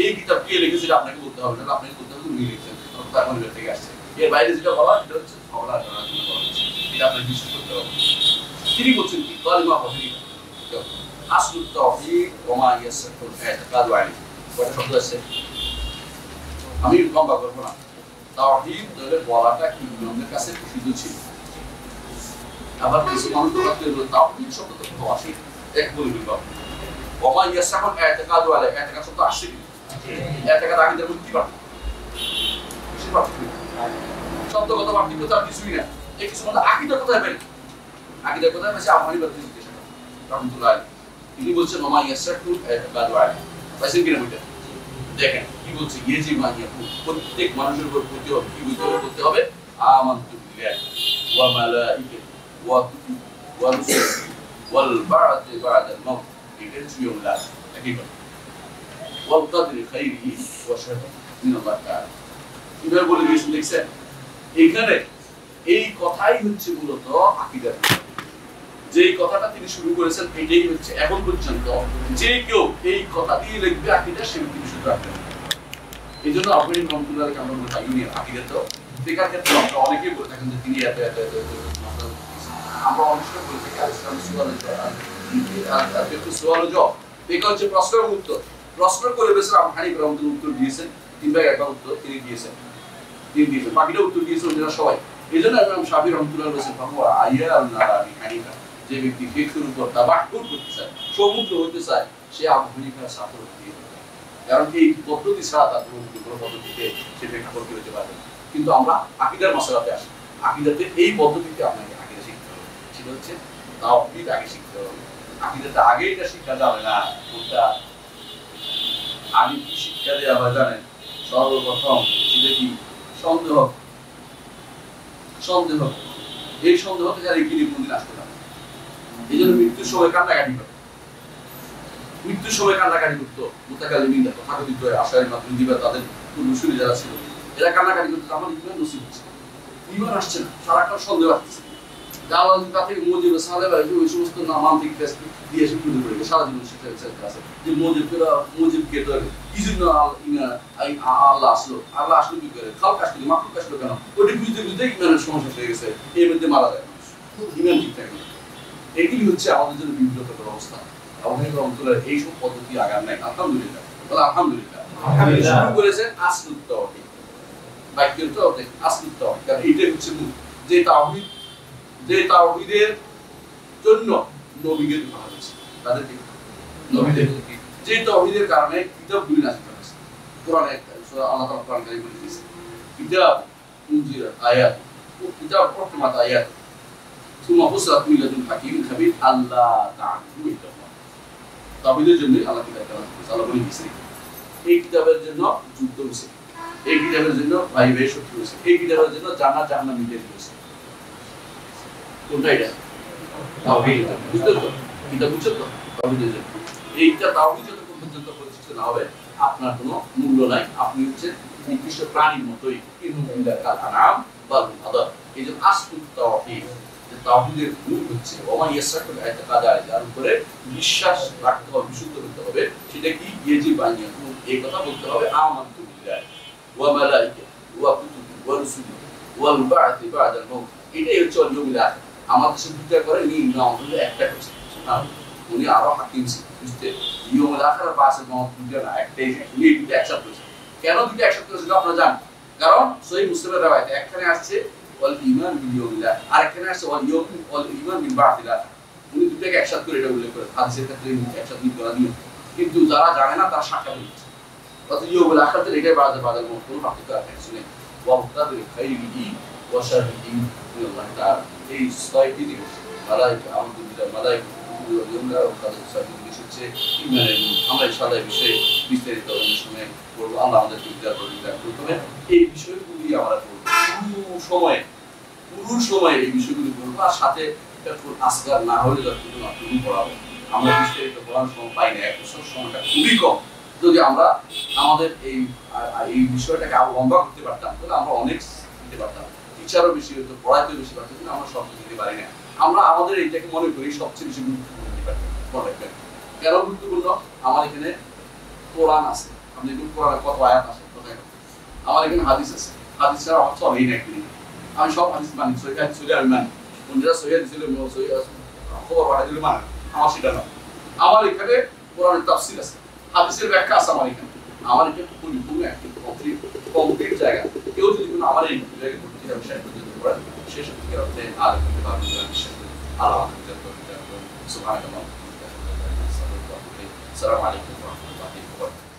এই কিতাব কে লিখেছে এটা আপনাকে বলতে হবে না, আপনাকে বলতে হবে উনি লিখেছেন, তার পরিবার থেকে আসছে। এর বাইরে যেটা বলা সেটা হচ্ছে ঝগড়া করার জন্য বলা হচ্ছে, এটা আপনাকে বিশ্বাস করতে হবে। তিনি বলছেন কি কালিমা হযরি আসলুত তাওহীদ ওয়া মা ইয়াসফুল ইতিকাদ আলাইহি। কয়টা শব্দ আছে? আমি লম্বা করব না। তাওহীদ ধরে বলাটা কি ইমামদের কাছে প্রসিদ্ধ ছিল। আবার কিছু মানুষ বলতে তাওহীদ শব্দটা তো আসে এক বলবি বাবা ওয়া মা ইয়াসফুল ইতিকাদ আলাইহি, ইতিকাদ শব্দ আসে কি? ইতিকাদ আকীদার মধ্যে কি পার্থক্য? বেশি পার্থক্য শব্দগত পার্থক্য তার কিছুই না। এই কিছু মধ্যে আকীদা কোথায় পাই? আকীদার কোথায় পাইছে? আবু হানিফা রাহমাতুল্লাহ আলাইহি তিনি বলছেন ওয়া মা ইয়াসফুল ইতিকাদ আলাইহি। পাইছেন কিনা বইটা? দেখেন কি বলছে, ইয়েজি মানিয়া প্রত্যেক মানুষের উপর করতে হবে আমানতু বিল্লাহি ওয়া মালাইকাতিহি ওয়া কুতুবিহি ওয়া রুসুলিহি ওয়াল বা'থি বা'দাল মাউত। এটা হচ্ছে লাশ একই কথা। ওয়াল কদরি খাইরিহি ওয়া শাররিহি মিনাল্লাহ তাআলা। কিভাবে বলে দিয়েছেন দেখছেন? এখানে এই কথাই হচ্ছে মূলত আকীদার। যেই কথাটা তিনি শুরু করেছেন এটাই হচ্ছে এখন পর্যন্ত যে কেউ এই কথা দিয়ে লিখবে আকীদা সে তিনি শুধু রাখবেন। এই জন্য আপনি রহমতুল্লাহকে আমরা বলতে ইউনিয়ন আকীদা তো বেকার ক্ষেত্রে আমরা অনেকেই বলে থাকেন যে তিনি এত আমরা অনেক সময় বলে থাকি ইসলাম সুয়াল জবাব। এটা হচ্ছে প্রশ্ন এবং উত্তর। প্রশ্ন করে বেশ আবু হানিফা রাহমাতুল্লাহ উত্তর দিয়েছেন, তিন ভাগ একবার উত্তর তিনি দিয়েছেন, বাকিটা উত্তর দিয়েছেন ওনারা সবাই। এই জন্য ইমাম শাফিঈ রাহমাতুল্লাহ বলেছেন ফাহুয়া আইয়া আল-নারা আবি হানিফা, যে ব্যক্তি ফিকহের উপর তাবাক্কুল করতে চায়, সমুদ্র হতে চায়, সে আবু হানিফার ছাত্র হতে হবে। কারণ এই পদ্ধতি ছাড়া তার কোনো পদ্ধতিতে সে ফিকহ করতে পারবে না। কিন্তু আমরা আকীদার মাসআলাতে আসি, আকীদাতে এই পদ্ধতিতে আপনাকে আকীদা শিখতে হবে। সেটা হচ্ছে তাওহীদ আগে শিখতে হবে। আকীদাতে আগে এটা শিক্ষা যাবে না। ওটা আগে কি শিক্ষা দেওয়া হয় জানেন? সর্বপ্রথম সেটা কি? সন্দেহ। সন্দেহ, এই সন্দেহ থেকে আর এগিয়ে কোনদিন আসতে পারে। এই জন্য মৃত্যুর সময় কান্নাকাটি করে, মৃত্যুর সময় কান্নাকাটি করতো মুতাকাল্লিমিন, তথাকথিত আশারি মাতুরিদিরা, তাদের পূর্বসূরি যারা ছিল, এরা কান্নাকাটি করতো আমার ইমান নসিব হচ্ছে, ইমান আসছে না, সারাক্ষণ সন্দেহ আসতেছে। তাতে মজিব সালেবা ওই সমস্ত নামান্তিক দিয়ে এসে শুরু করে সারা জীবন শিক্ষা আছে যে মজিবকে তো কি জন্য আল্লাহ আসলো, আল্লাহ আসলো কি করে, খালক আসলো, মাখলুক আসলো কেন, ওটি বুঝতে বুঝতে ইমানের সমস্যা হয়ে গেছে, এর মধ্যে মারা যায় মানুষ, ইমান ঠিক থাকে না। এগুলি হচ্ছে আমাদের জন্য বিব্রতকর অবস্থা। আবহাওয়া রহমতুল্লাহ এইসব পদ্ধতি আগার নাই, আলহামদুলিল্লাহ, বলে আলহামদুলিল্লাহ। শুরু করেছেন আসলুত তাওহীদ, বাক্যের তাওহীদ, আসলুত তাওহীদ। কারণ এইটাই হচ্ছে যে তাওহীদ, যে তাওহীদের জন্য নবীকে পাঠানো হয়েছে, তাদেরকে নবীদের যে তাওহীদের কারণে কিতাবগুলি নাযিল হয়েছে। কোরআনে আল্লাহ তাআলা কোরআন কারীমে বলে দিয়েছেন, কিতাব উনজিলা আয়াত, ও কিতাব প্রথমাত আয়াত সুম্মা ফুসিলাত মিন লাদুন হাকীমিন খাবীর আল্লাহ তা'বুদু ইল্লাল্লাহ। তাওহীদের জন্য আল্লাহ কিতাব নাযিল করেছে। আল্লাহ বলে দিয়েছেন এই কিতাবের জন্য যুদ্ধ হয়েছে, এই কিতাবের জন্য ভাই ভাই শত্রু হয়েছে, এই কিতাবের জন্য জান্নাত জাহান্নাম নির্ধারিত হয়েছে। কোনটা এটা? তাওহীদ। বুঝতে তো? এটা বুঝছো তো? তাওহীদের জন্য এইটা তাওহীদ যতক্ষণ পর্যন্ত প্রতিষ্ঠিত না হবে আপনার কোনো মূল্য নাই। আপনি হচ্ছে নিকৃষ্ট প্রাণীর মতোই, ইন্নাল আনাম ওয়াল আদার। এই যে আসলুত তাওহীদ, যে তাওহীদের মূল হচ্ছে ওমা ইয়াসরাকুল ইতিকাদ, যার উপরে বিশ্বাস রাখতে হবে, বিশুদ্ধ হতে হবে। সেটা কি? ইয়াজিব আইয়াকুন, এই কথা বলতে হবে আমানতু বিল্লাহি ওয়া মালাইকাতিহি ওয়া কুতুবিহি ওয়া রুসুলিহি ওয়াল বা'থি বা'দাল মাউত। এটাই হচ্ছে ইয়াউমুল আখির। আমাদের সাথে দুইটা করে নি না, আমাদের একটা করছে। উনি আরো হাকিম বুঝতে ইয়াউমুল আখির আর বাসের মাউত দুইটা না, একটাই। উনি দুইটা একসাথে করেছে। কেন দুইটা একসাথে করেছে আপনারা জানেন? কারণ সহিহ মুসলিমের riwayate একখানে আসছে ওয়াল ঈমান বিল ইয়াউমিল আখির, আর একখানে আসছে ওয়াল ঈমান বিল বা'থিল আখির। উনি দুইটাকে একসাথে করে এটা উল্লেখ করে হাদিসের ক্ষেত্রে একসাথে নিয়ে করা নিয়ম। কিন্তু যারা জানে না তারা সাক্ষাৎ দিচ্ছে। অর্থাৎ ইয়াউমুল আখিরাতের এটাই বাদাল মাউত, কোনো পার্থক্য আছে না। ওয়া মুক্তাদির খাইরিহি ওয়া শাররিহি মিনাল্লাহ তাআলা। এই ছয়টি জিনিস মালায়েকা, আলহামদুলিল্লাহ, মালায়েকা হচ্ছে ইমানের মূল। আমরা ইনশাআল্লাহ এই বিষয়ে বিস্তারিত অন্য সময় বলবো। আল্লাহ আমাদেরকে বিদায় করবেন। এই বিষয়গুলি আমরা বলবো পুরো সময় এই বিষয়গুলি বলবো, আর সাথে আসগার না হলে যতটুকু আপনি পড়াবো। আমরা বিস্তারিত পড়ার সময় পাই না, এক বছর সময়টা খুবই কম। যদি আমরা আমাদের এই বিষয়টাকে আরো লম্বা করতে পারতাম তাহলে আমরা অনেক শিখতে পারতাম, টিচারও বেশি হতো, পড়াইতেও বেশি পারতাম, কিন্তু আমরা সব দিতে পারি না। আমরা আমাদের এইটাকে মনে করি সবচেয়ে বেশি গুরুত্বপূর্ণ ডিপার্টমেন্ট। কেন গুরুত্বপূর্ণ? আমার এখানে কোরআন আছে, আপনি দেখুন কোরআনে কত আয়াত আছে, আমার এখানে হাদিস আছে, হাদিস ছাড়া আমার চলেই না একদিন। আমি সব হাদিস মানি, সহিহ হাদিস হলে আমি মানি, অন্যরা সহিহ হাদিস হলে খবর পাঠাই দিলে মানে আমার সেটা না। আমার এখানে কোরআনের তাফসীর আছে, হাদিসের ব্যাখ্যা আছে আমার এখানে। আমার এটা পরিপূর্ণ একটা কমপ্লিট জায়গা। কেউ যদি কোনো আমার এই জায়গায় ভর্তি হবে শেষ পর্যন্ত পড়েন, শেষ থেকে আপনি আর করতে পারবেন না। বিশ্বাস করি আল্লাহ সুবহানাল্লাহ। আসসালামু আলাইকুম ওয়া রাহমাতুল্লাহি ওয়া বারাকাতুহু।